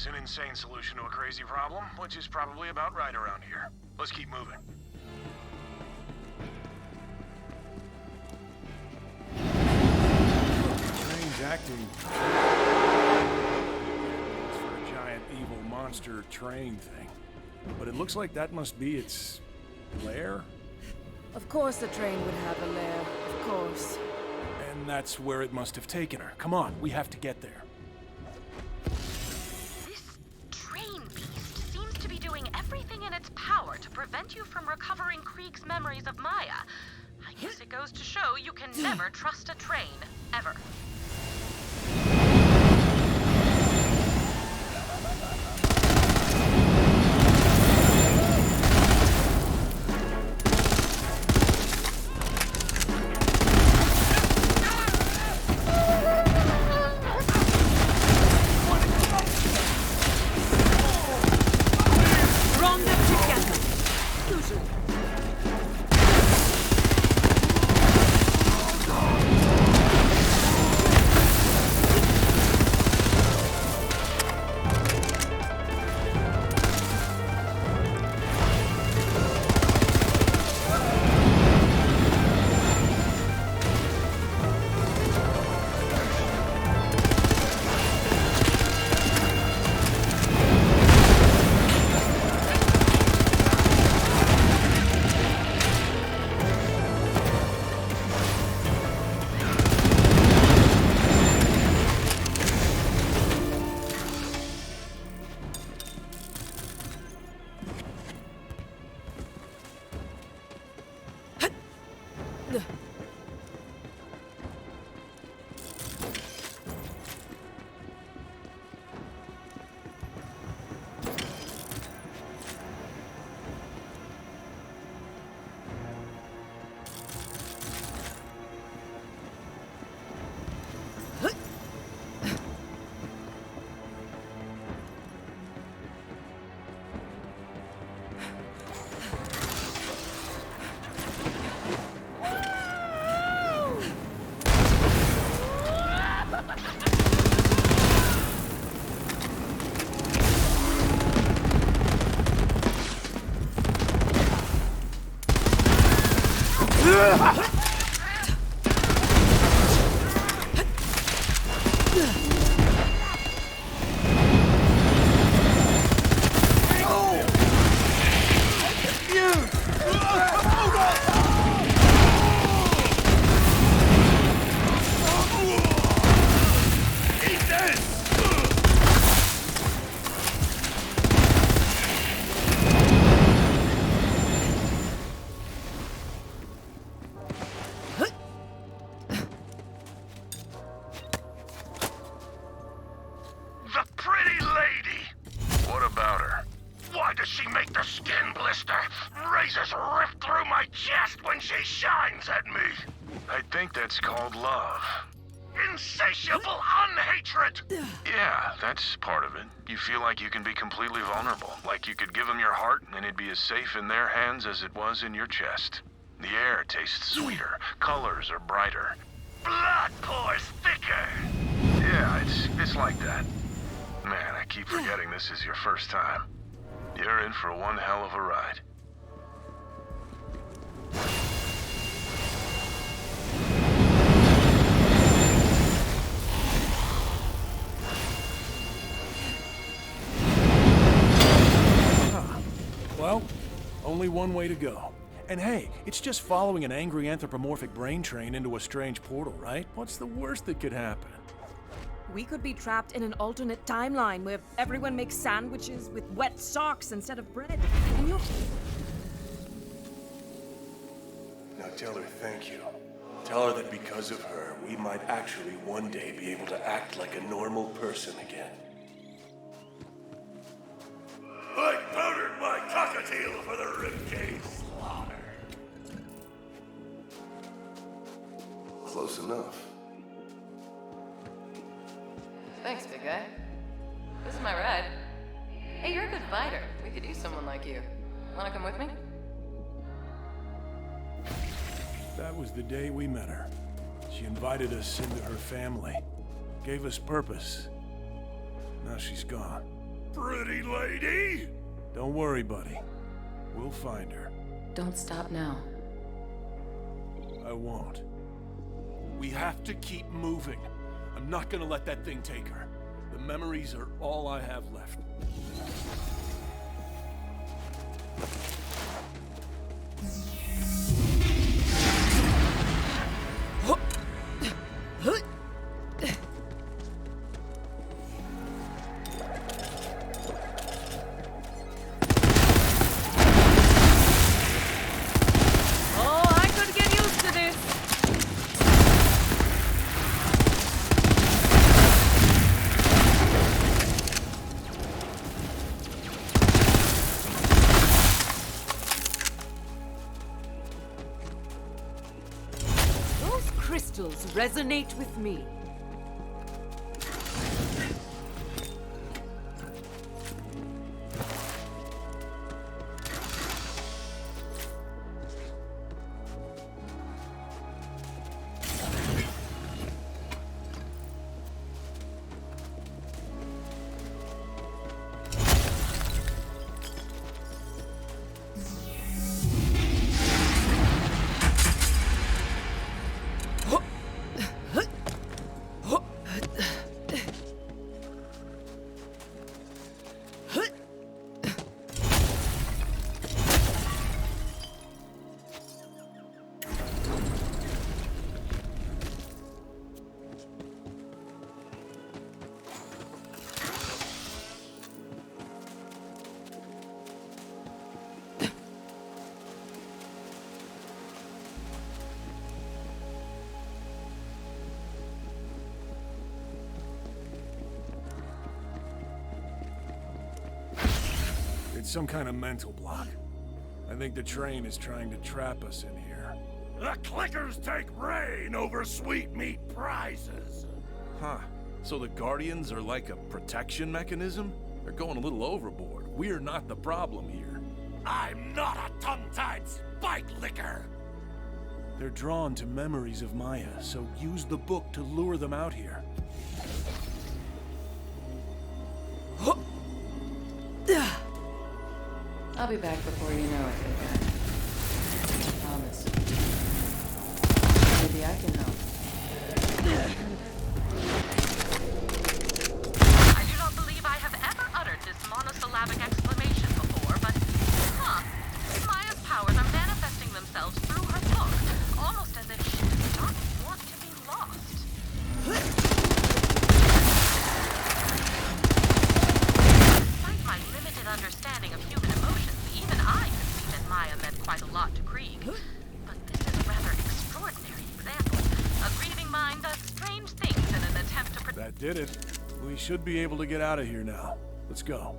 An insane solution to a crazy problem, which is probably about right around here. Let's keep moving. Train's acting for a giant evil monster train thing. But it looks like that must be its lair. Of course a train would have a lair, of course. And that's where it must have taken her. Come on, we have to get there. Everything in its power to prevent you from recovering Krieg's memories of Maya. I guess it goes to show you can never trust a train, ever. The pretty lady! What about her? Why does she make the skin blister? Razors rip through my chest when she shines at me! I think that's called love. Insatiable unhatred! Yeah, that's part of it. You feel like you can be completely vulnerable. Like you could give them your heart and it'd be as safe in their hands as it was in your chest. The air tastes sweeter. Colors are brighter. Blood pours thicker! Yeah, it's like that. Man, I keep forgetting this is your first time. You're in for one hell of a ride. Well, only one way to go. And hey, it's just following an angry anthropomorphic brain train into a strange portal, right? What's the worst that could happen? We could be trapped in an alternate timeline where everyone makes sandwiches with wet socks instead of bread. And you're... Now tell her thank you. Tell her that because of her, we might actually one day be able to act like a normal person again. I powdered my cockatiel for the ribcage slaughter. Close enough. Thanks, big guy. This is my ride. Hey, you're a good fighter. We could use someone like you. Wanna come with me? That was the day we met her. She invited us into her family. Gave us purpose. Now she's gone. Pretty lady? Don't worry, buddy. We'll find her. Don't stop now. I won't. We have to keep moving. I'm not gonna let that thing take her. The memories are all I have left. Crystals resonate with me. It's some kind of mental block. I think the train is trying to trap us in here. The clickers take reign over sweetmeat prizes. Huh. So the Guardians are like a protection mechanism? They're going a little overboard. We're not the problem here. I'm not a tongue-tied spike licker. They're drawn to memories of Maya, so use the book to lure them out here. I'll be back before you know it, big guy. Promise. Maybe I can help. I do not believe I have ever uttered this monosyllabic exclamation before, but Maya's powers are manifesting themselves through her talk, almost as if she does not want to be lost. Despite my limited understanding of human emotions, even I could see that Maya meant quite a lot to Krieg. But this is a rather extraordinary example. A grieving mind does strange things in an attempt to That did it. We should be able to get out of here now. Let's go.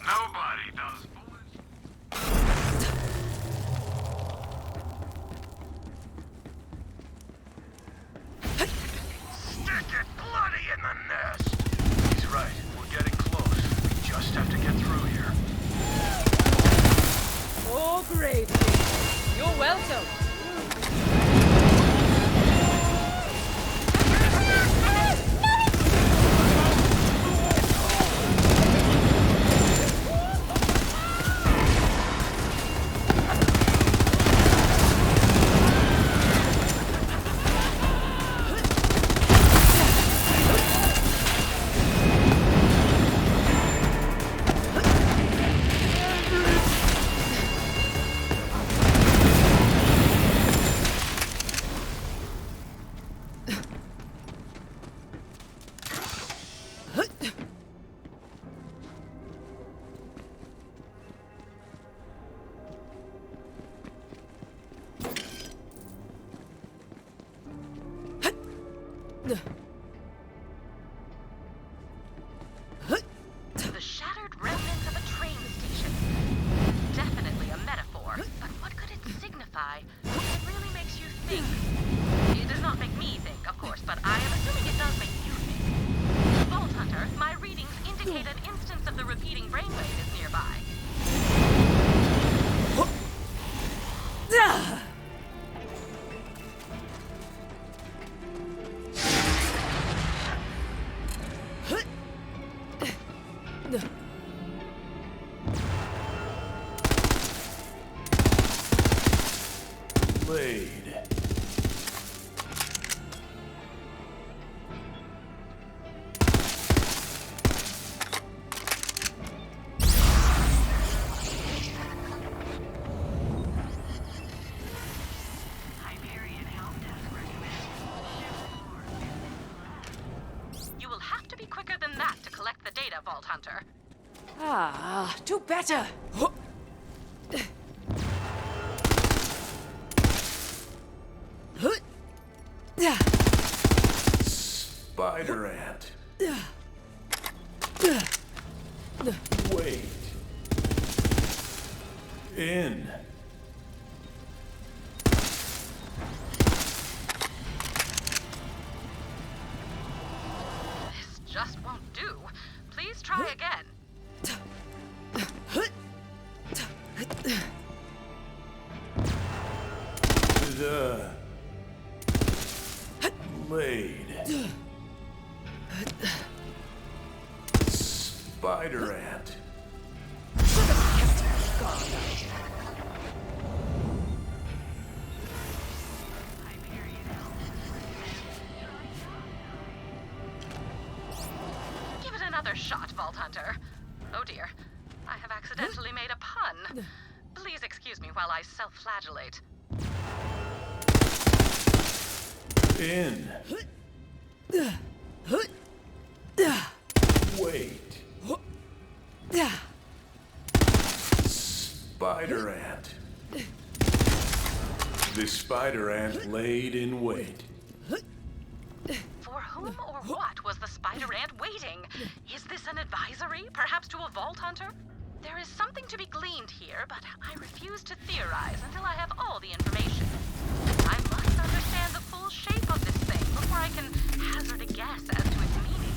Nobody does, boys. Stick it bloody in the nest. He's right. We're getting close. We just have to get through here. Oh, great. You're welcome. The shattered remnants of a train station. Definitely a metaphor, but what could it signify? It really makes you think. It does not make me think, of course, but I am assuming it does make you think. Vault Hunter, my readings indicate an instance of the repeating brainwave is nearby. Blade. You will have to be quicker than that to collect the data, Vault Hunter. Ah, do better. Spider ant. Wait. In. This just won't do. Please try again. The blade. Spider ant. Give it another shot, Vault Hunter. Oh dear, I have accidentally made a pun. Please excuse me while I self-flagellate. In. Wait. Spider ant. The spider ant laid in wait. For whom or what was the spider ant waiting? Is this an advisory, perhaps to a Vault Hunter? There is something to be gleaned here, but I refuse to theorize until I have all the information. I must understand the full shape of this thing before I can hazard a guess as to its meaning.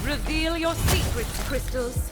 Reveal your secrets, crystals.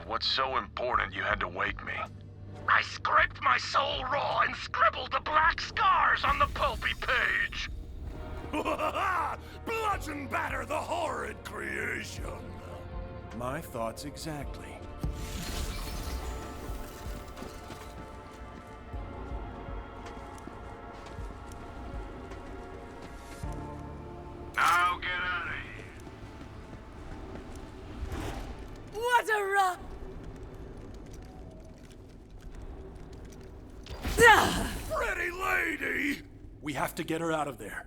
What's so important you had to wake me? I scraped my soul raw and scribbled the black scars on the pulpy page. Bludgeon batter the horrid creation. My thoughts exactly. Now get out of here. What a run! Pretty lady! We have to get her out of there.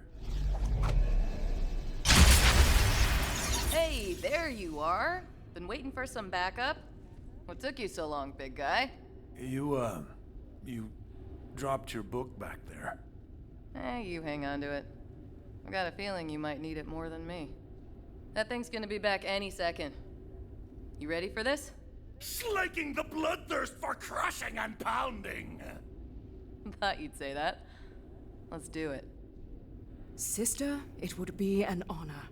Hey, there you are. Been waiting for some backup. What took you so long, big guy? You dropped your book back there. You hang on to it. I've got a feeling you might need it more than me. That thing's gonna be back any second. You ready for this? Slaking the bloodthirst for crushing and pounding. Thought you'd say that. Let's do it. Sister, it would be an honor.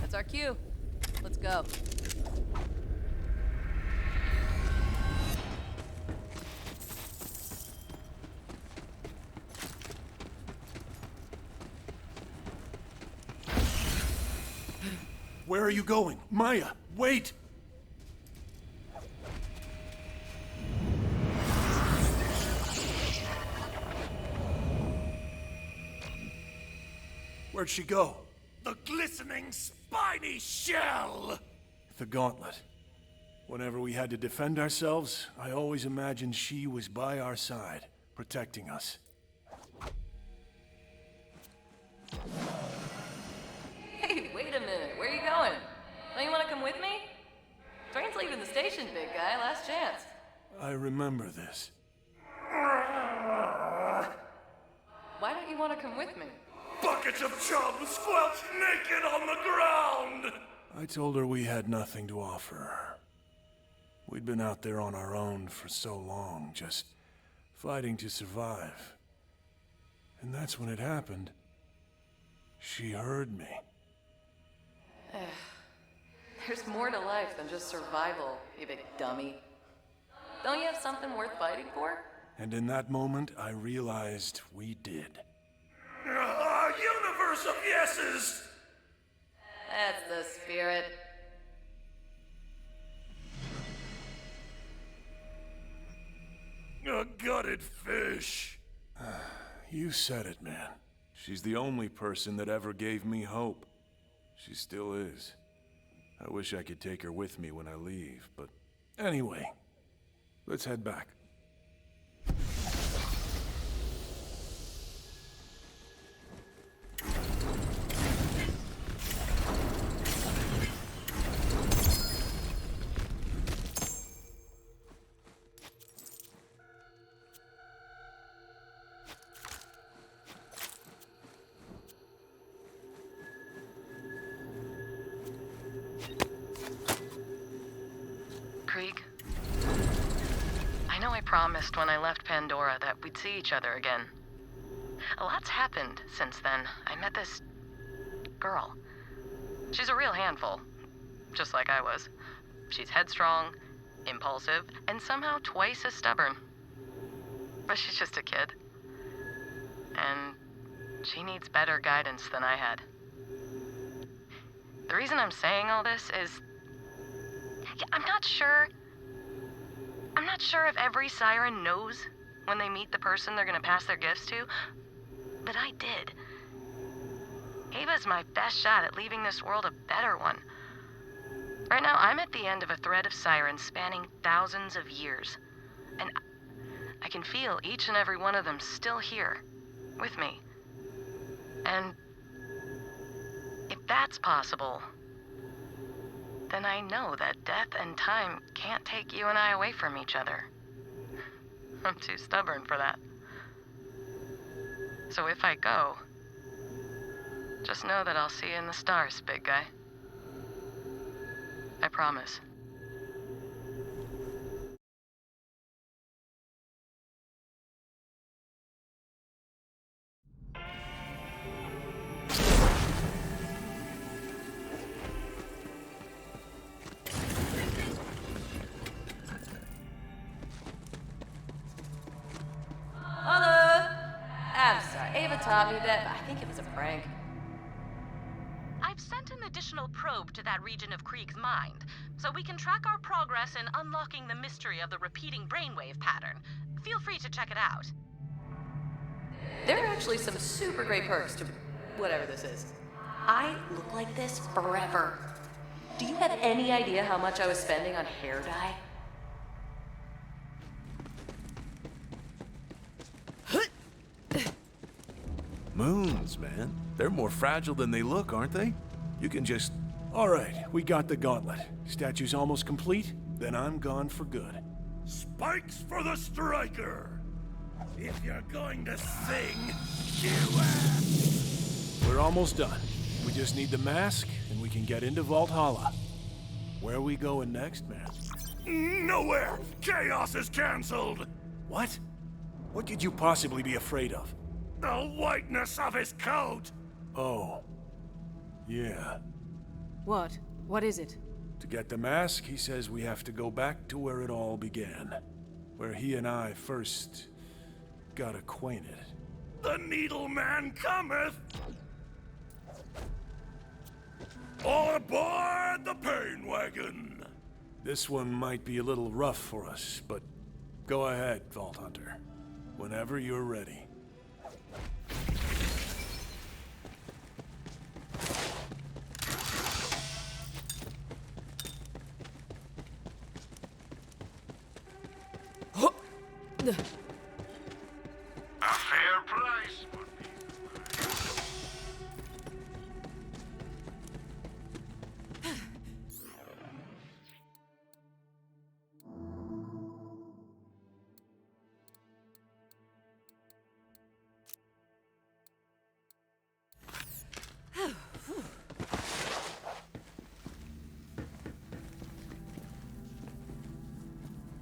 That's our cue. Let's go. Where are you going? Maya, wait! Where'd she go? The glistening, spiny shell! The gauntlet. Whenever we had to defend ourselves, I always imagined she was by our side, protecting us. Hey, wait a minute. Where are you going? Don't you want to come with me? Train's leaving the station, big guy. Last chance. I remember this. Why don't you want to come with me? Buckets of chum squelched naked on the ground! I told her we had nothing to offer her. We'd been out there on our own for so long, just fighting to survive. And that's when it happened. She heard me. There's more to life than just survival, you big dummy. Don't you have something worth fighting for? And in that moment, I realized we did. A universe of yeses! That's the spirit. A gutted fish. You said it, man. She's the only person that ever gave me hope. She still is. I wish I could take her with me when I leave, but... Anyway, let's head back. Krieg, I know I promised when I left Pandora that we'd see each other again. A lot's happened since then. I met this girl. She's a real handful, just like I was. She's headstrong, impulsive, and somehow twice as stubborn. But she's just a kid. And she needs better guidance than I had. The reason I'm saying all this is I'm not sure if every siren knows when they meet the person they're gonna pass their gifts to, but I did. Ava's my best shot at leaving this world a better one. Right now, I'm at the end of a thread of sirens spanning thousands of years, and I can feel each and every one of them still here, with me. And if that's possible, then I know that death and time can't take you and I away from each other. I'm too stubborn for that. So if I go, just know that I'll see you in the stars, big guy. I promise. Taught me that, but I think it was a prank. I've sent an additional probe to that region of Krieg's mind, so we can track our progress in unlocking the mystery of the repeating brainwave pattern. Feel free to check it out. There are actually some super great perks to whatever this is. I look like this forever. Do you have any idea how much I was spending on hair dye? Moons, man. They're more fragile than they look, aren't they? You can just... All right, we got the gauntlet. Statue's almost complete, then I'm gone for good. Spikes for the striker! If you're going to sing, do it! We're almost done. We just need the mask, and we can get into Vaulthalla. Where are we going next, man? Nowhere! Chaos is cancelled! What? What could you possibly be afraid of? The whiteness of his coat! Oh. Yeah. What? What is it? To get the mask, he says we have to go back to where it all began. Where he and I first got acquainted. The Needle Man cometh! All aboard the pain wagon! This one might be a little rough for us, but go ahead, Vault Hunter. Whenever you're ready. A fair price.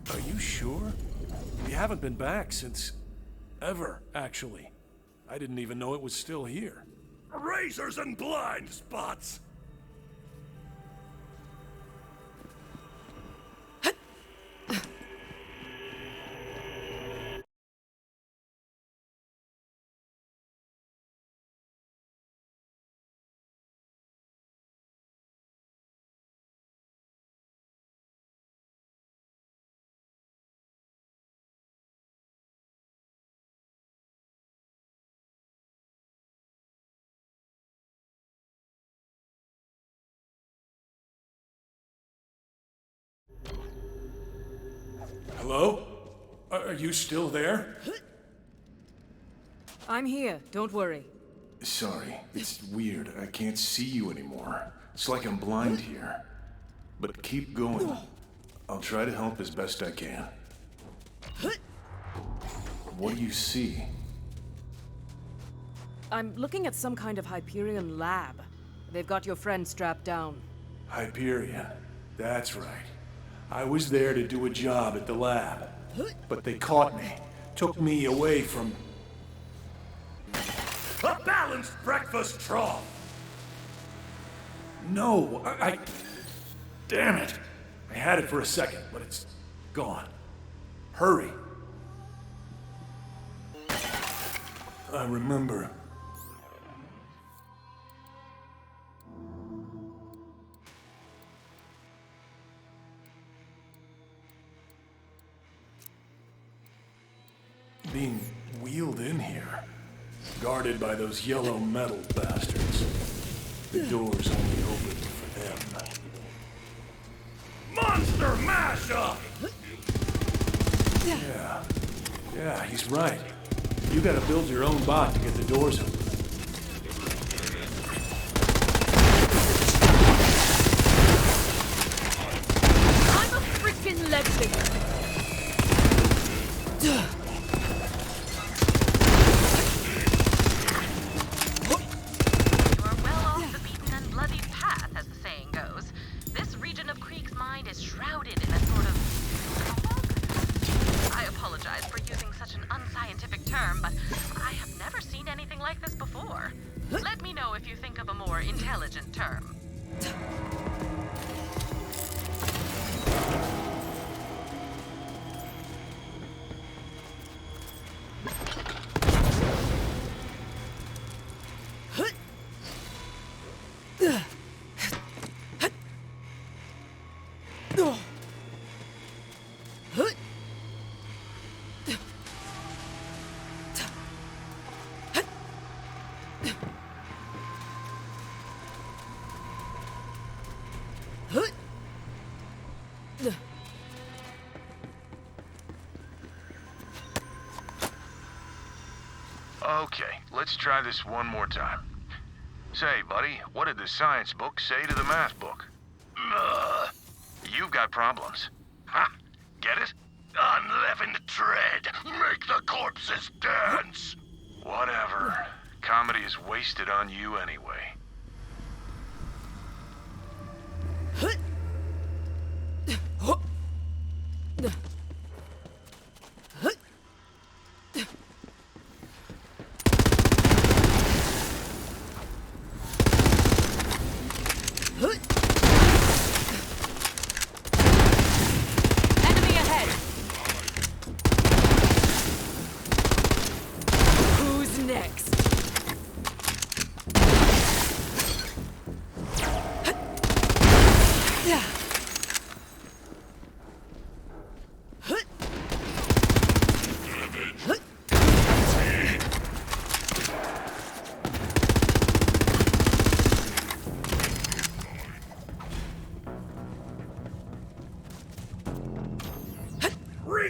Are you sure? We haven't been back since... ever, actually. I didn't even know it was still here. Razors and blind spots! Hello? Are you still there? I'm here, don't worry. Sorry, it's weird. I can't see you anymore. It's like I'm blind here. But keep going. I'll try to help as best I can. What do you see? I'm looking at some kind of Hyperion lab. They've got your friend strapped down. Hyperion. That's right. I was there to do a job at the lab. But they caught me. Took me away from... A balanced breakfast trough! No, I... Damn it! I had it for a second, but it's gone. Hurry. I remember. Being wheeled in here. Guarded by those yellow metal bastards. The door's only open for them. Monster mashup! Yeah, he's right. You gotta build your own bot to get the doors open. I'm a freaking legend! Okay, let's try this one more time. Say, buddy, what did the science book say to the math book? You've got problems. Ha! Get it? Unleavened tread. Make the corpses dance. Whatever. Comedy is wasted on you anyway.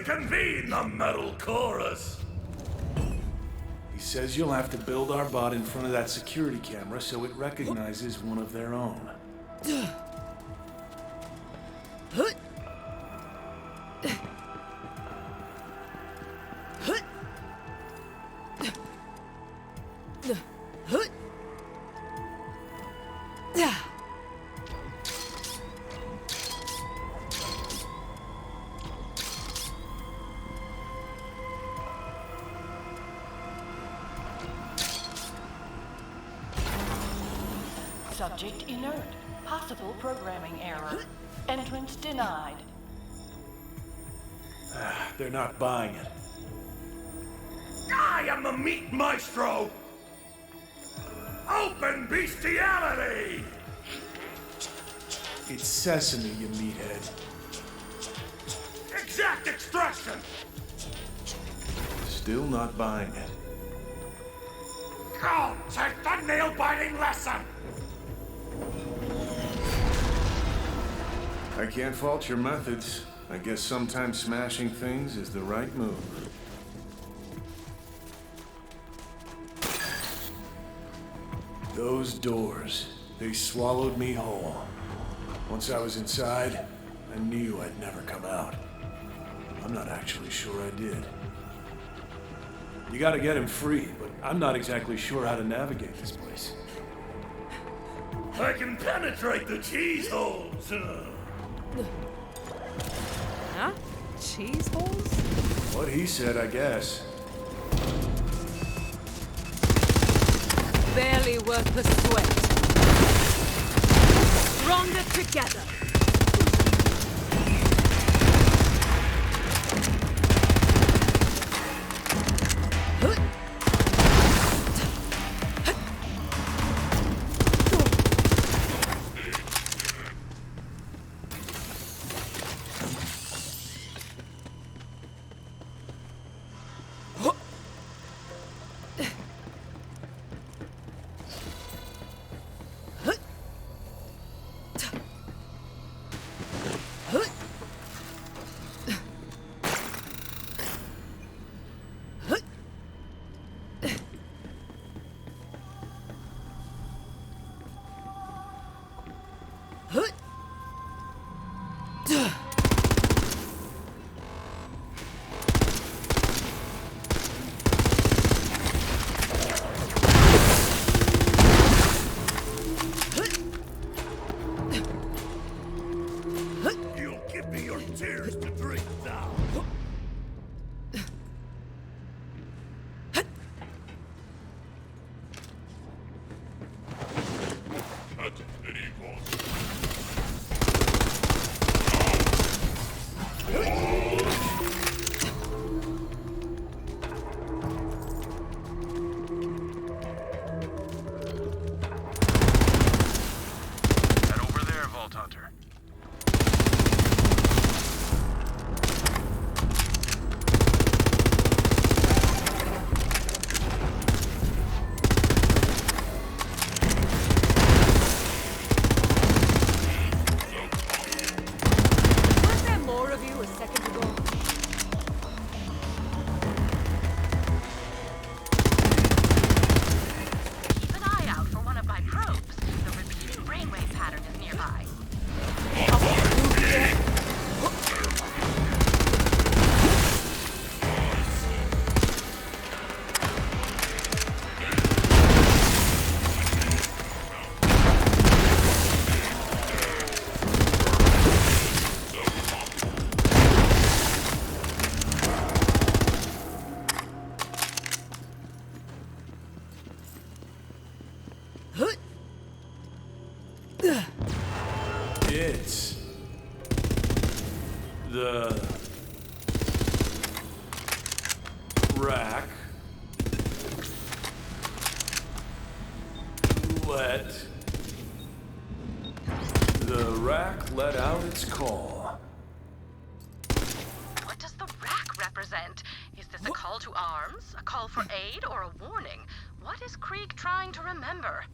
convene the metal chorus. He says you'll have to build our bot in front of that security camera so it recognizes one of their own. Subject inert. Possible programming error. Entrance denied. They're not buying it. I am the meat maestro! Open bestiality! It's sesame, you meathead. Exact extraction! Still not buying it. Go take the nail-biting lesson! I can't fault your methods. I guess sometimes smashing things is the right move. Those doors, they swallowed me whole. Once I was inside, I knew I'd never come out. I'm not actually sure I did. You gotta get him free, but I'm not exactly sure how to navigate this place. I can penetrate the cheese holes! Huh? Cheese holes? What he said, I guess. Barely worth the sweat. Stronger together. It's the rack let out its call. What does the rack represent? Is this a call to arms, a call for aid, or a warning? What is Krieg trying to remember?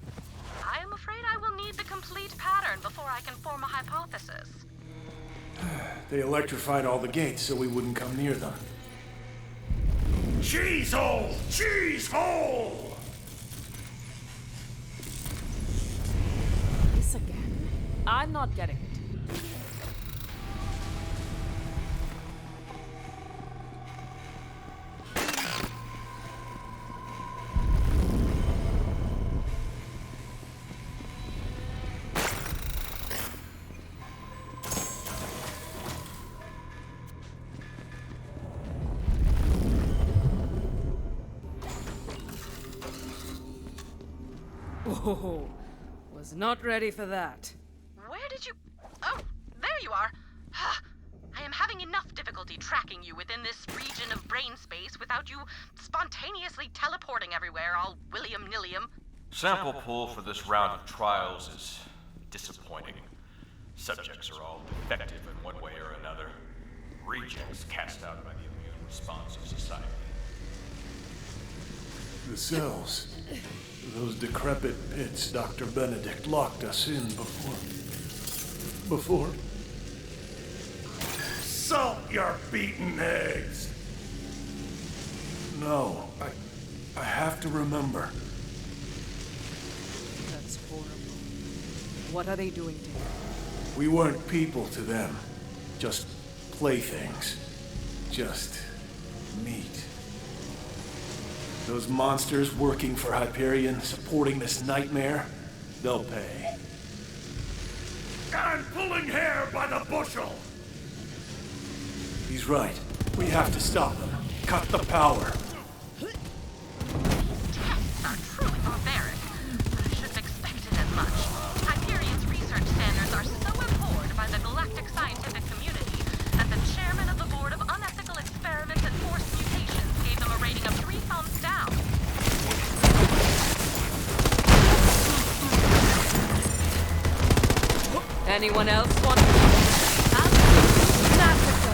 I am afraid I will need the complete pattern before I can form a hypothesis. They electrified all the gates so we wouldn't come near them. Cheese hole! Cheese hole! This again? I'm not getting it. Oh, was not ready for that. Where did you... Oh, there you are. I am having enough difficulty tracking you within this region of brain space without you spontaneously teleporting everywhere, all William-nillium. Sample pool for this round of trials is disappointing. Subjects are all defective in one way or another. Rejects cast out by the immune response of society. The cells. Those decrepit pits Dr. Benedict locked us in before. Salt your beaten eggs! No, I have to remember. That's horrible. What are they doing to you? We weren't people to them. Just playthings. Just meat. Those monsters working for Hyperion, supporting this nightmare, they'll pay. And pulling hair by the bushel! He's right. We have to stop them. Cut the power. Tests are truly barbaric. I should have expected as much. Hyperion's research standards are so abhorred by the galactic scientific community that the chairman of the board of unethical experiments and forced mutations gave them a rating of 3 thumbs down. Anyone else want to... Massacre!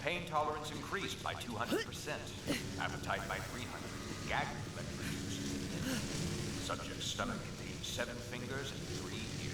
Pain tolerance increased by 200%. Appetite by 300. Gag reflex reduced. Subject's stomach contains 7 fingers and 3 ears.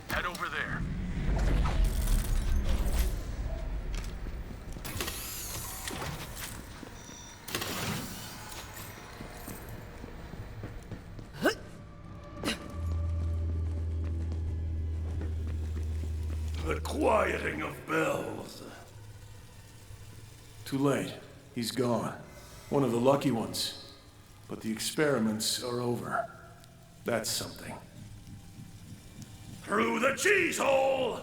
Head over there. The quieting of bells. Too late. He's gone. One of the lucky ones. But the experiments are over. That's something. Through the cheese hole!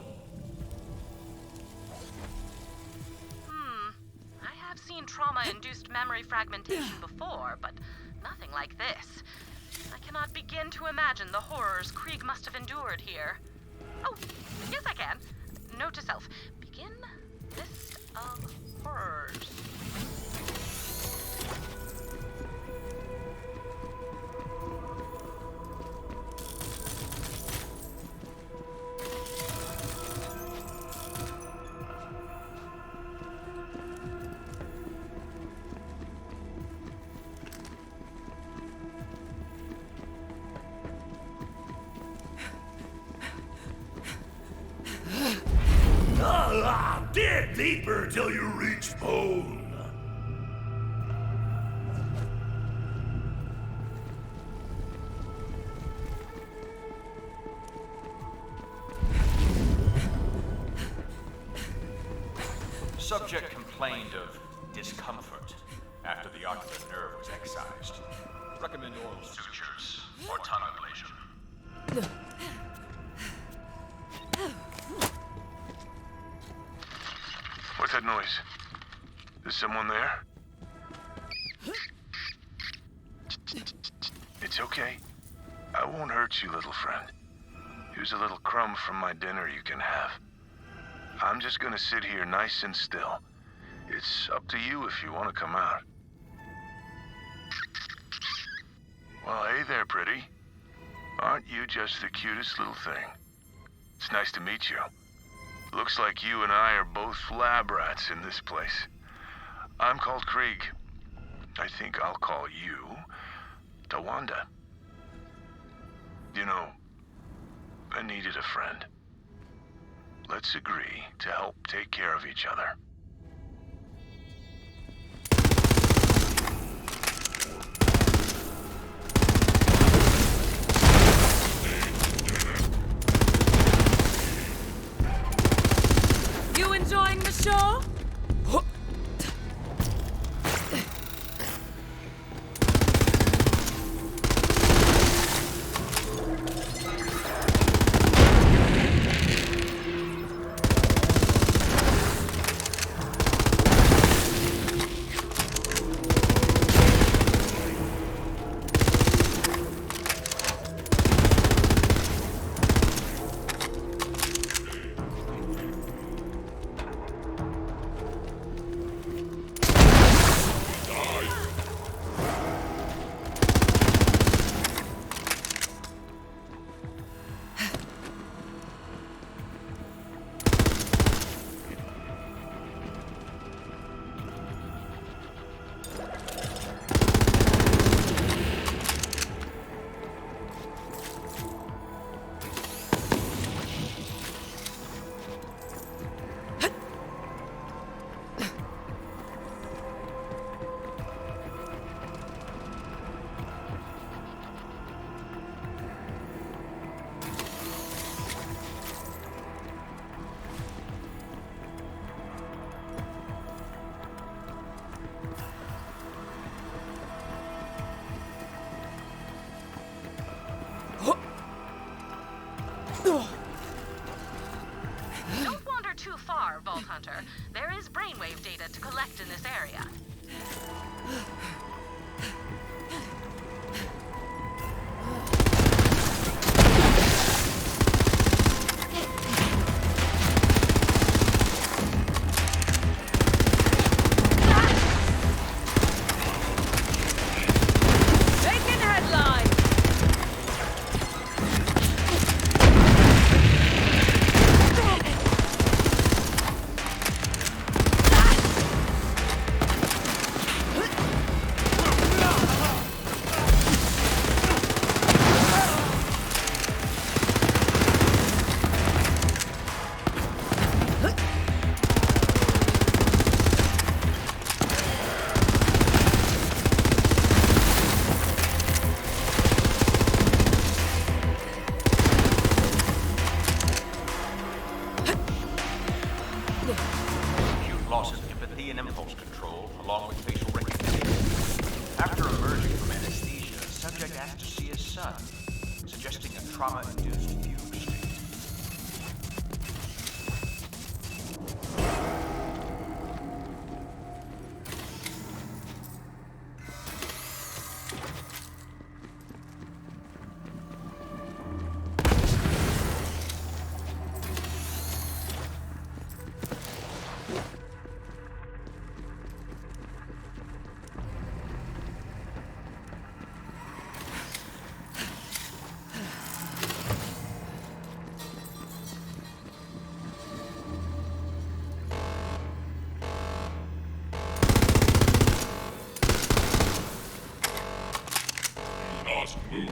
I have seen trauma-induced memory fragmentation before, but nothing like this. I cannot begin to imagine the horrors Krieg must have endured here. Oh, yes I can. Note to self. Begin list of horrors. Dig deeper till you reach bone. Subject complained of discomfort after the ocular nerve was excised. Recommend oral sutures or tongue ablation. What's that noise? Is someone there? It's okay. I won't hurt you, little friend. Here's a little crumb from my dinner you can have. I'm just gonna sit here nice and still. It's up to you if you want to come out. Well, hey there, pretty. Aren't you just the cutest little thing? It's nice to meet you. Looks like you and I are both lab rats in this place. I'm called Krieg. I think I'll call you Tawanda. You know, I needed a friend. Let's agree to help take care of each other. You enjoying the show? Don't wander too far, Vault Hunter. There is brainwave data to collect in this area. Taking headlines! Acute loss of empathy and impulse control, along with facial recognition. After emerging from anesthesia, the subject asked to see his son, suggesting a trauma-induced fugue state. Trust me.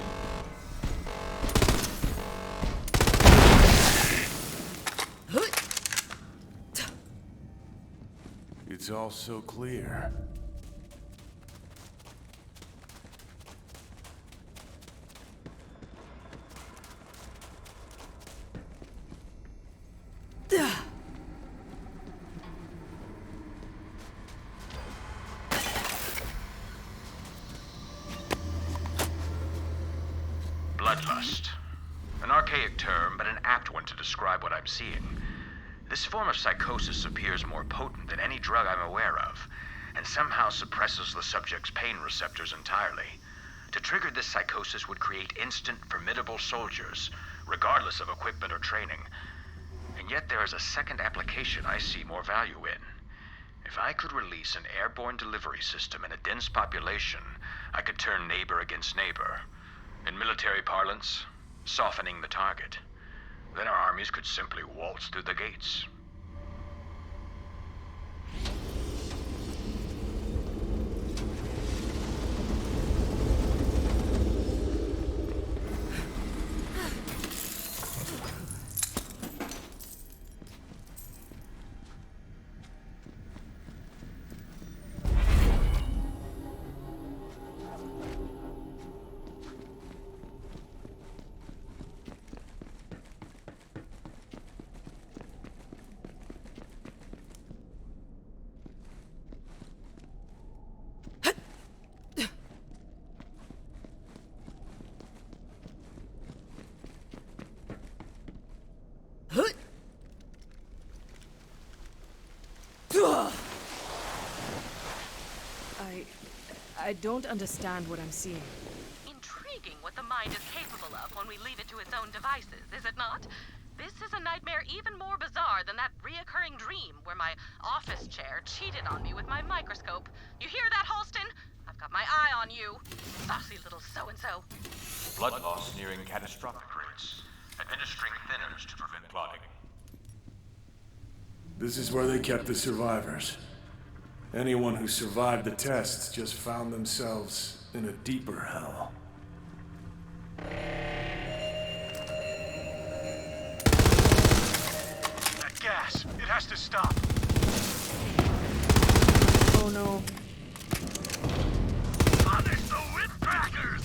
It's all so clear. Bloodlust. An archaic term, but an apt one to describe what I'm seeing. This form of psychosis appears more potent than any drug I'm aware of, and somehow suppresses the subject's pain receptors entirely. To trigger this psychosis would create instant, formidable soldiers, regardless of equipment or training. And yet there is a second application I see more value in. If I could release an airborne delivery system in a dense population, I could turn neighbor against neighbor. In military parlance, softening the target. Then our armies could simply waltz through the gates. I don't understand what I'm seeing. Intriguing what the mind is capable of when we leave it to its own devices, is it not? This is a nightmare even more bizarre than that reoccurring dream where my office chair cheated on me with my microscope. You hear that, Halston? I've got my eye on you. Saucy little so-and-so. Blood loss nearing catastrophic rates. Administering thinners to prevent clotting. This is where they kept the survivors. Anyone who survived the tests just found themselves in a deeper hell. That gas, it has to stop. Oh no. Punish the whipcrackers!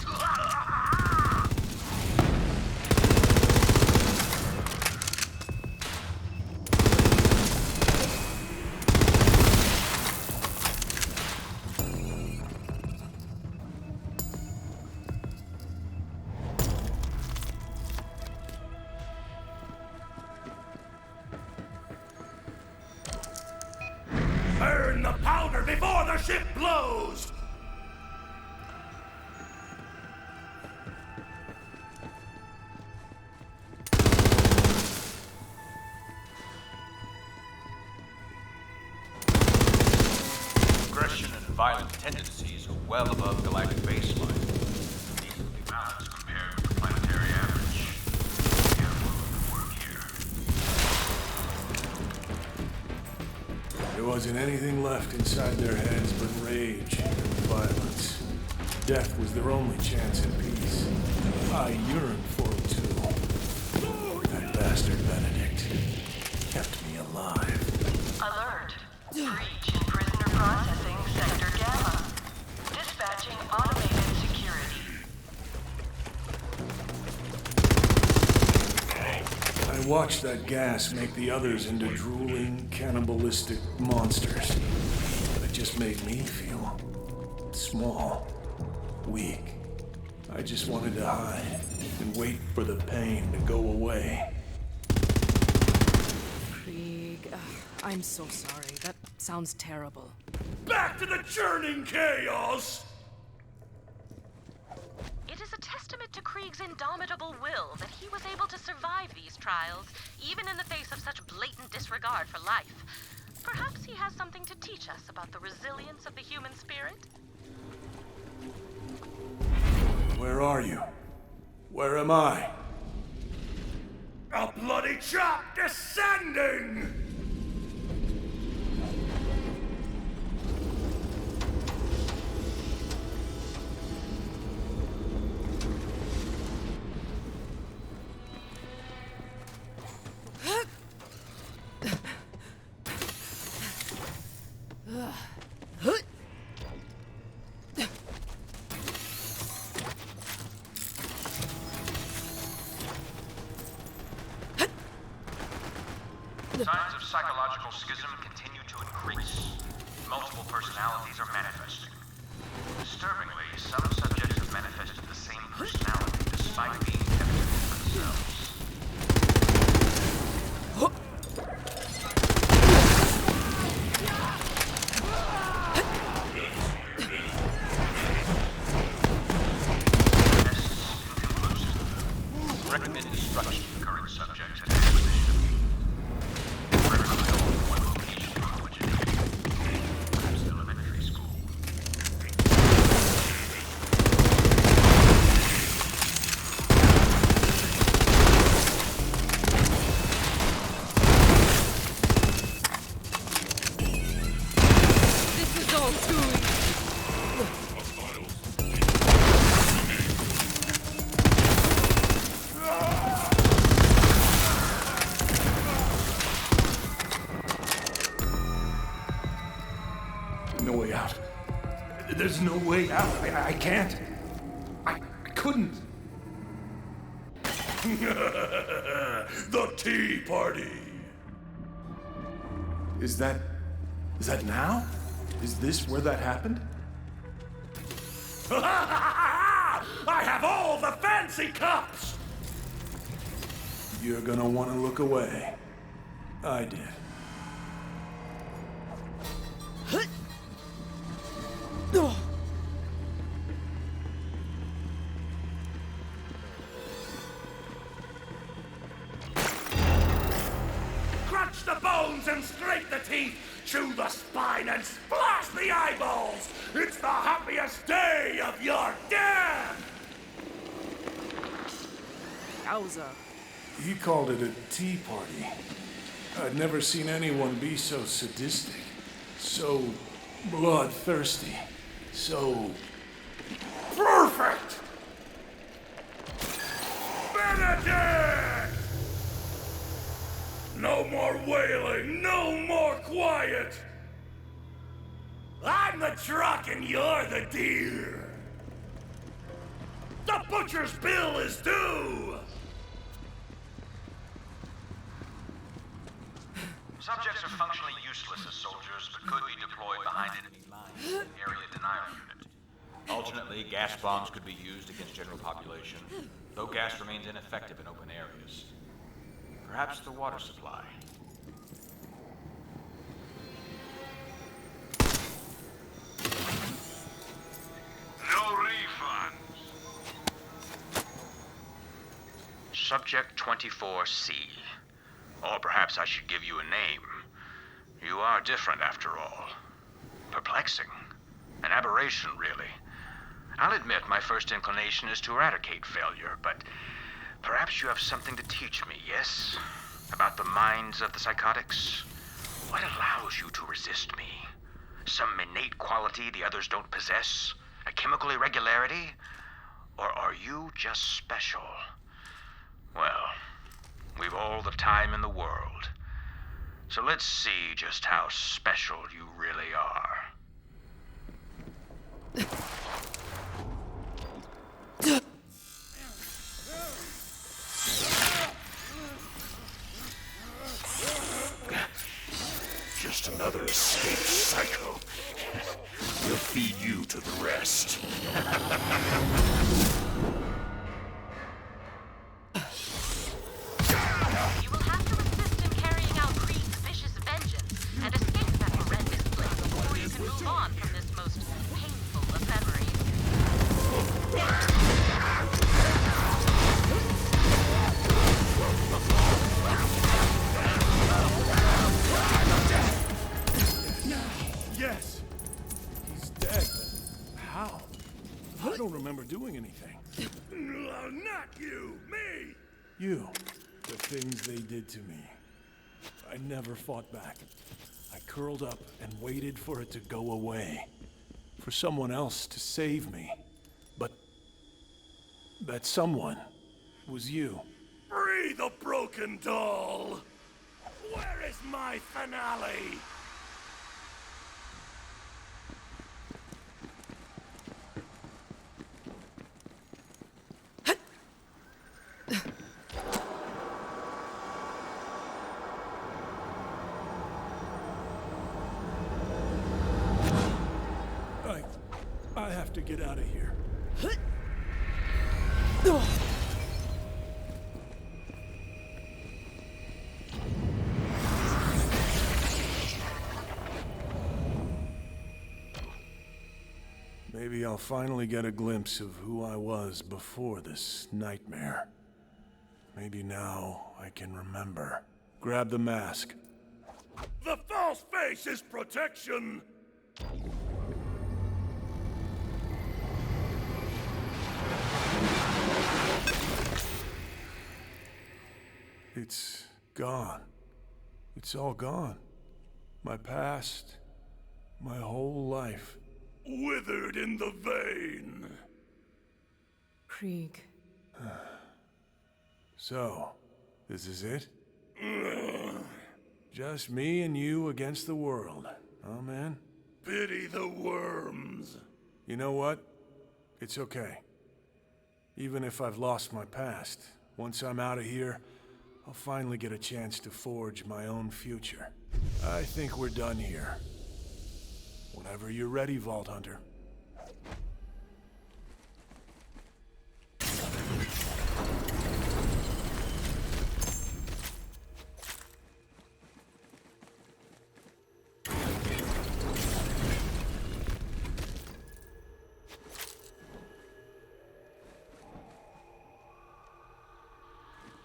Burn the powder before the ship blows! Aggression and violent tendencies are well above galactic baseline. Easily balanced compared with the planetary average. Careful work here. There wasn't anything left inside their heads but rage and violence. Death was their only chance at peace. I yearned for it too. That bastard Benedict kept me alive. Alert. Breach in prisoner processing sector Gamma. Dispatching automated security. I watched that gas make the others into drooling, cannibalistic monsters. But it just made me feel small, weak. I just wanted to hide and wait for the pain to go away. Krieg, I'm so sorry. That sounds terrible. Back to the churning chaos! It is a testament to Krieg's indomitable will that he was able to survive these trials, even in the face of such blatant disregard for life. Perhaps he has something to teach us about the resilience of the human spirit? Where are you? Where am I? A bloody chop descending! psychological schism continue to increase. Multiple personalities are manifesting. Disturbingly, some subjects have manifested the same personality despite being kept to themselves. Recommend destruction of current subjects and acquisition. Preferably all in one location from which it is. Perhaps the elementary school. This is all too easy. No way out. There's no way out. I can't. I couldn't. The tea party. Is that now? Is this where that happened? I have all the fancy cups. You're gonna want to look away. I did. Crunch the bones and scrape the teeth, chew the spine and splash the eyeballs. It's the happiest day of your death. Yowza. He called it a tea party. I'd never seen anyone be so sadistic, so bloodthirsty, so Perfect! Benedict! No more wailing, no more quiet! I'm the truck and you're the deer! The butcher's bill is due! Subjects are functionally useless as soldiers, but could be deployed behind enemy lines in an area denial unit. Alternately, gas bombs could be used against general population, though gas remains ineffective in open areas. Perhaps the water supply. No refunds. Subject 24C. Or perhaps I should give you a name. You are different after all. Perplexing. An aberration, really. I'll admit my first inclination is to eradicate failure, but perhaps you have something to teach me, yes? About the minds of the psychotics? What allows you to resist me? Some innate quality the others don't possess? A chemical irregularity? Or are you just special? Well, we've all the time in the world. So let's see just how special you really are. Just another escaped psycho. We'll feed you to the rest. You will have to assist in carrying out Krieg's vicious vengeance and escape that horrendous place before you can move on from this most painful of memories. Yes! He's dead, but how? I don't remember doing anything. Not you, me! You. The things they did to me. I never fought back. I curled up and waited for it to go away. For someone else to save me. But that someone was you. Free the broken doll! Where is my finale? I have to get out of here. Maybe I'll finally get a glimpse of who I was before this nightmare. Maybe now I can remember. Grab the mask. The false face is protection! It's gone. It's all gone. My past, my whole life. Withered in the vein. Krieg. So, this is it? Just me and you against the world, huh, man? Pity the worms. You know what? It's okay. Even if I've lost my past, once I'm out of here, I'll finally get a chance to forge my own future. I think we're done here. Whenever you're ready, Vault Hunter.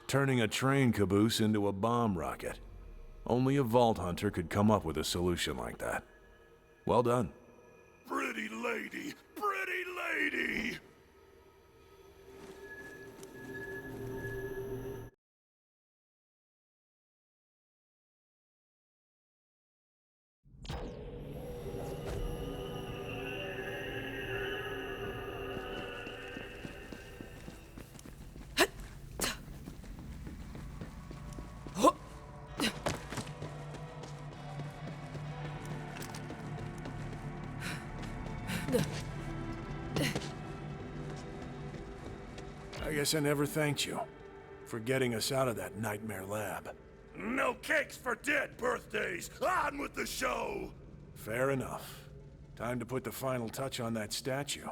Turning a train caboose into a bomb rocket. Only a Vault Hunter could come up with a solution like that. Well done. Pretty lady! Pretty lady! I guess I never thanked you for getting us out of that nightmare lab. No cakes for dead birthdays! On with the show! Fair enough. Time to put the final touch on that statue.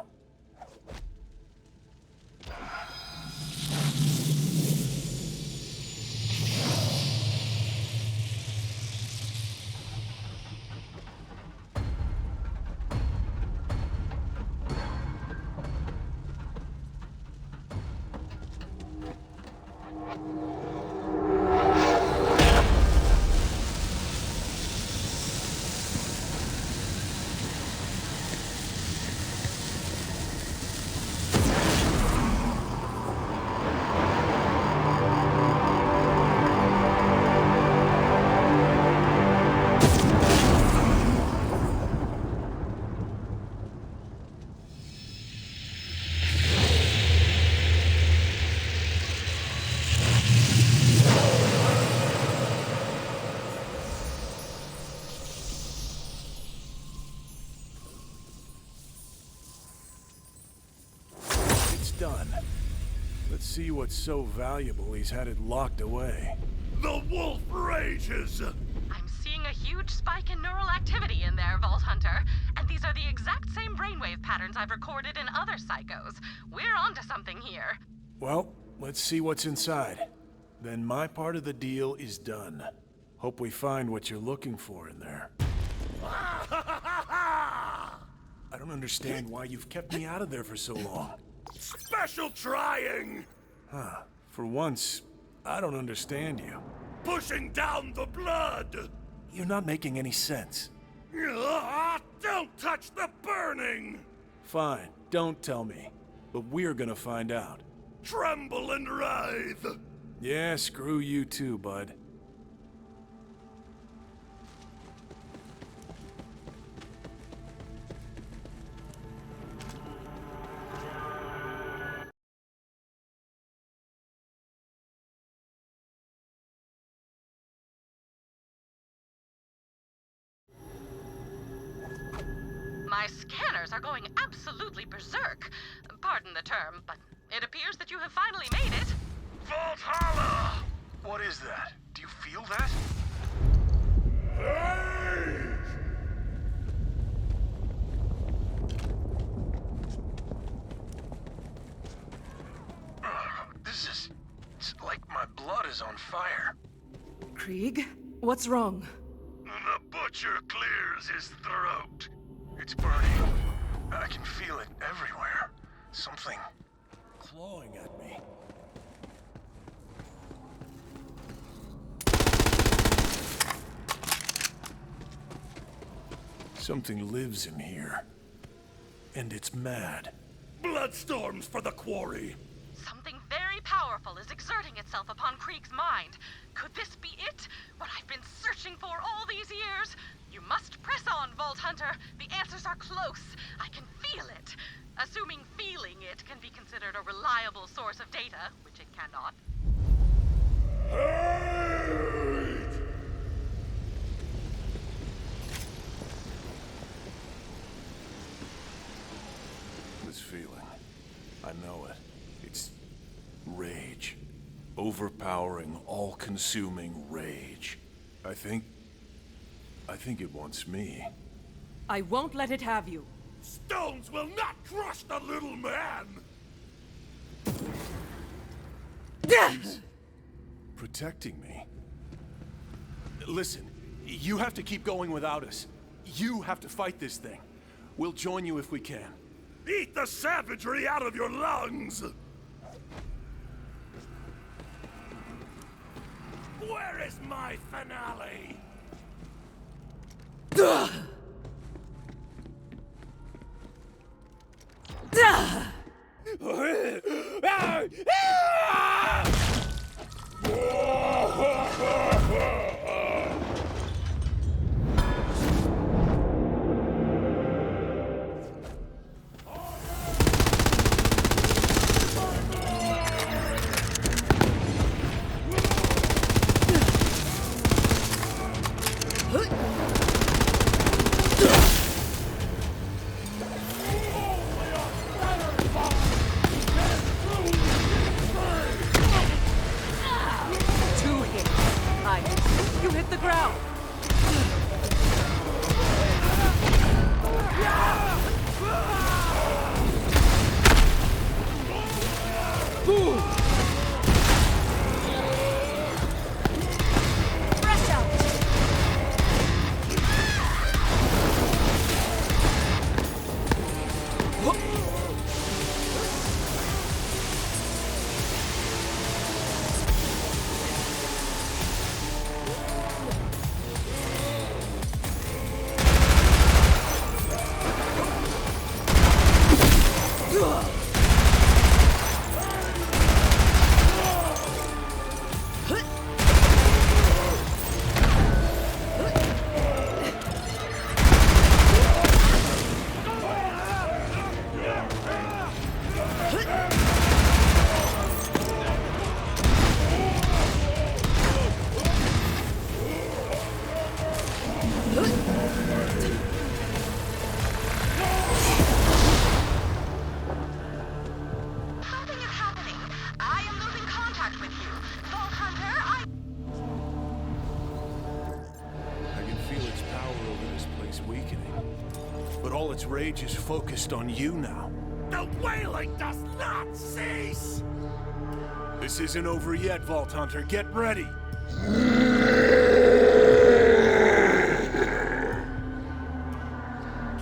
Done. Let's see what's so valuable he's had it locked away. The wolf rages! I'm seeing a huge spike in neural activity in there, Vault Hunter. And these are the exact same brainwave patterns I've recorded in other psychos. We're onto something here. Well, let's see what's inside. Then my part of the deal is done. Hope we find what you're looking for in there. I don't understand why you've kept me out of there for so long. Special trying! Huh. For once, I don't understand you. Pushing down the blood! You're not making any sense. Don't touch the burning! Fine, don't tell me. But we're gonna find out. Tremble and writhe! Yeah, screw you too, bud. My scanners are going absolutely berserk. Pardon the term, but it appears that you have finally made it. Vaulthalla! What is that? Do you feel that? is on fire. Krieg? What's wrong? The Butcher clears his throat. It's burning. I can feel it everywhere. Something Clawing at me. Something lives in here. And it's mad. Bloodstorms for the quarry. Something very powerful is exerting itself upon Krieg's mind. Could this be it? What I've been searching for all these years? You must press on, Vault Hunter. The answers are close. I can feel it. Assuming feeling it can be considered a reliable source of data, which it cannot. This feeling, I know it. It's rage. Overpowering, all-consuming rage. I think it wants me. I won't let it have you. Stones will not crush the little man! Protecting me. Listen, you have to keep going without us. You have to fight this thing. We'll join you if we can. Eat the savagery out of your lungs! Where is my finale? You hit the ground! Fresh out! Something is happening. I am losing contact with you. Vault Hunter, I can feel its power over this place weakening. But all its rage is focused on you now. The wailing does not cease! This isn't over yet, Vault Hunter. Get ready!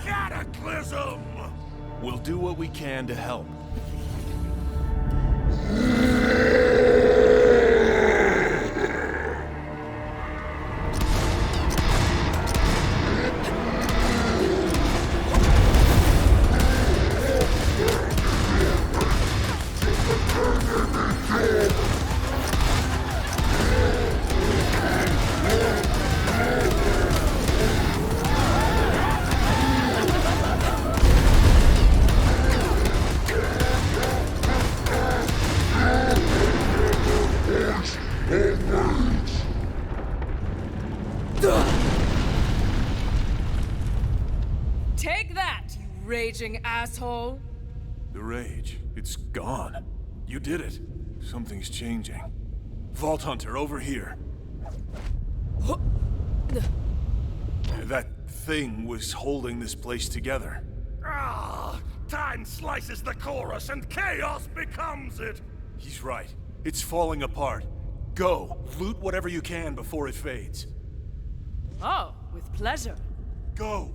Cataclysm! We'll do what we can to help. Take that, you raging asshole! The rage, it's gone. You did it. Something's changing. Vault Hunter, over here. That thing was holding this place together. Ah! Time slices the chorus and chaos becomes it! He's right. It's falling apart. Go. Loot whatever you can before it fades. Oh, with pleasure. Go.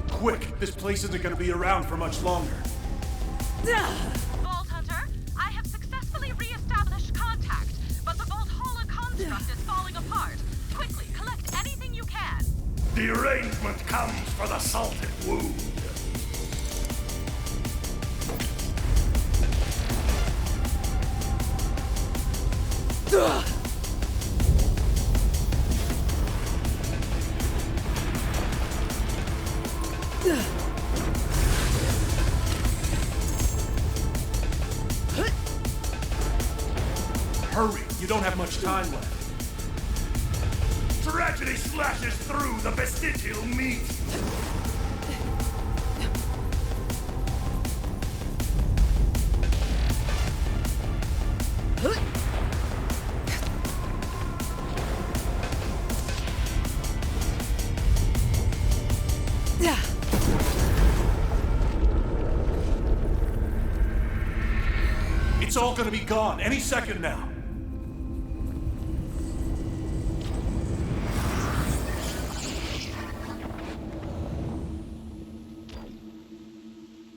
Quick! This place isn't gonna be around for much longer. Vault Hunter, I have successfully re-established contact, but the Vaulthalla construct is falling apart. Quickly, collect anything you can. The arrangement comes for the salted wound. Hurry! You don't have much time left. Tragedy slashes through the vestigial meat. It's all gonna be gone any second now.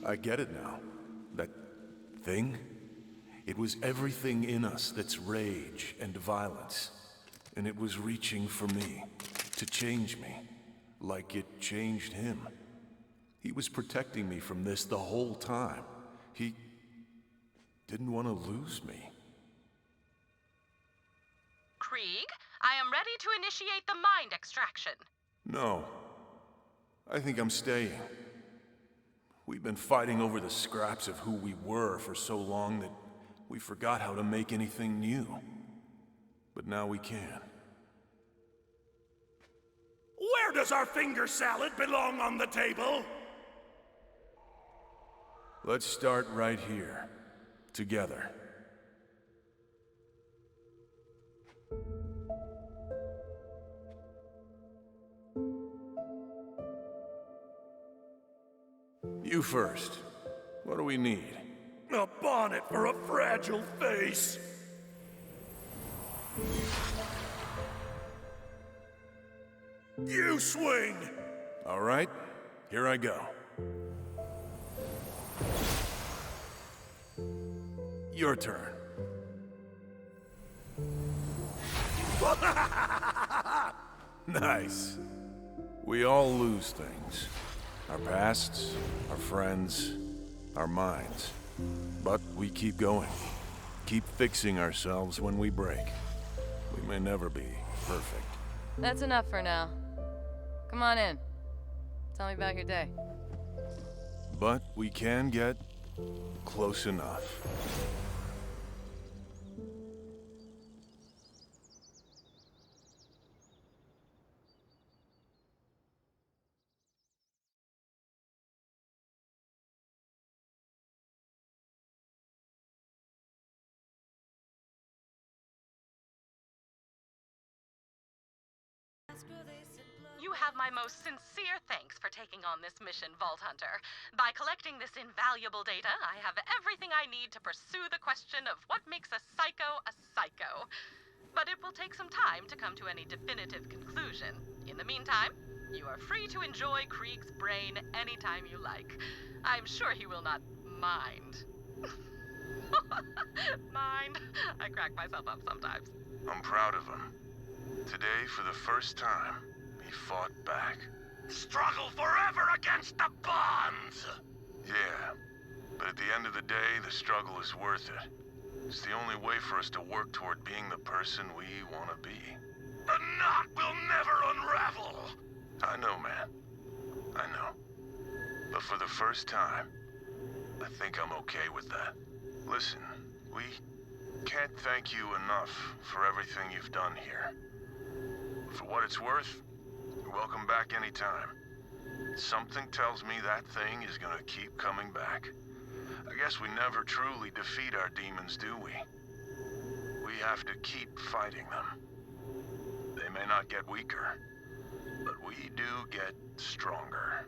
I get it now. That thing? It was everything in us that's rage and violence. And it was reaching for me, to change me, like it changed him. He was protecting me from this the whole time. He didn't want to lose me. Krieg, I am ready to initiate the mind extraction. No. I think I'm staying. We've been fighting over the scraps of who we were for so long that we forgot how to make anything new. But now we can. Where does our finger salad belong on the table? Let's start right here. Together. You first. What do we need? A bonnet for a fragile face. You swing! All right, here I go. Your turn. Nice. We all lose things. Our pasts, our friends, our minds. But we keep going. Keep fixing ourselves when we break. We may never be perfect. That's enough for now. Come on in. Tell me about your day. But we can get close enough. You have my most sincere thanks for taking on this mission, Vault Hunter. By collecting this invaluable data, I have everything I need to pursue the question of what makes a psycho a psycho. But it will take some time to come to any definitive conclusion. In the meantime, you are free to enjoy Krieg's brain anytime you like. I'm sure he will not mind. Mind? I crack myself up sometimes. I'm proud of him. Today, for the first time, he fought back. Struggle forever against the bonds! Yeah, but at the end of the day, the struggle is worth it. It's the only way for us to work toward being the person we want to be. The knot will never unravel! I know, man. I know. But for the first time, I think I'm okay with that. Listen, we can't thank you enough for everything you've done here. For what it's worth, you're welcome back anytime. Something tells me that thing is gonna keep coming back. I guess we never truly defeat our demons, do we? We have to keep fighting them. They may not get weaker, but we do get stronger.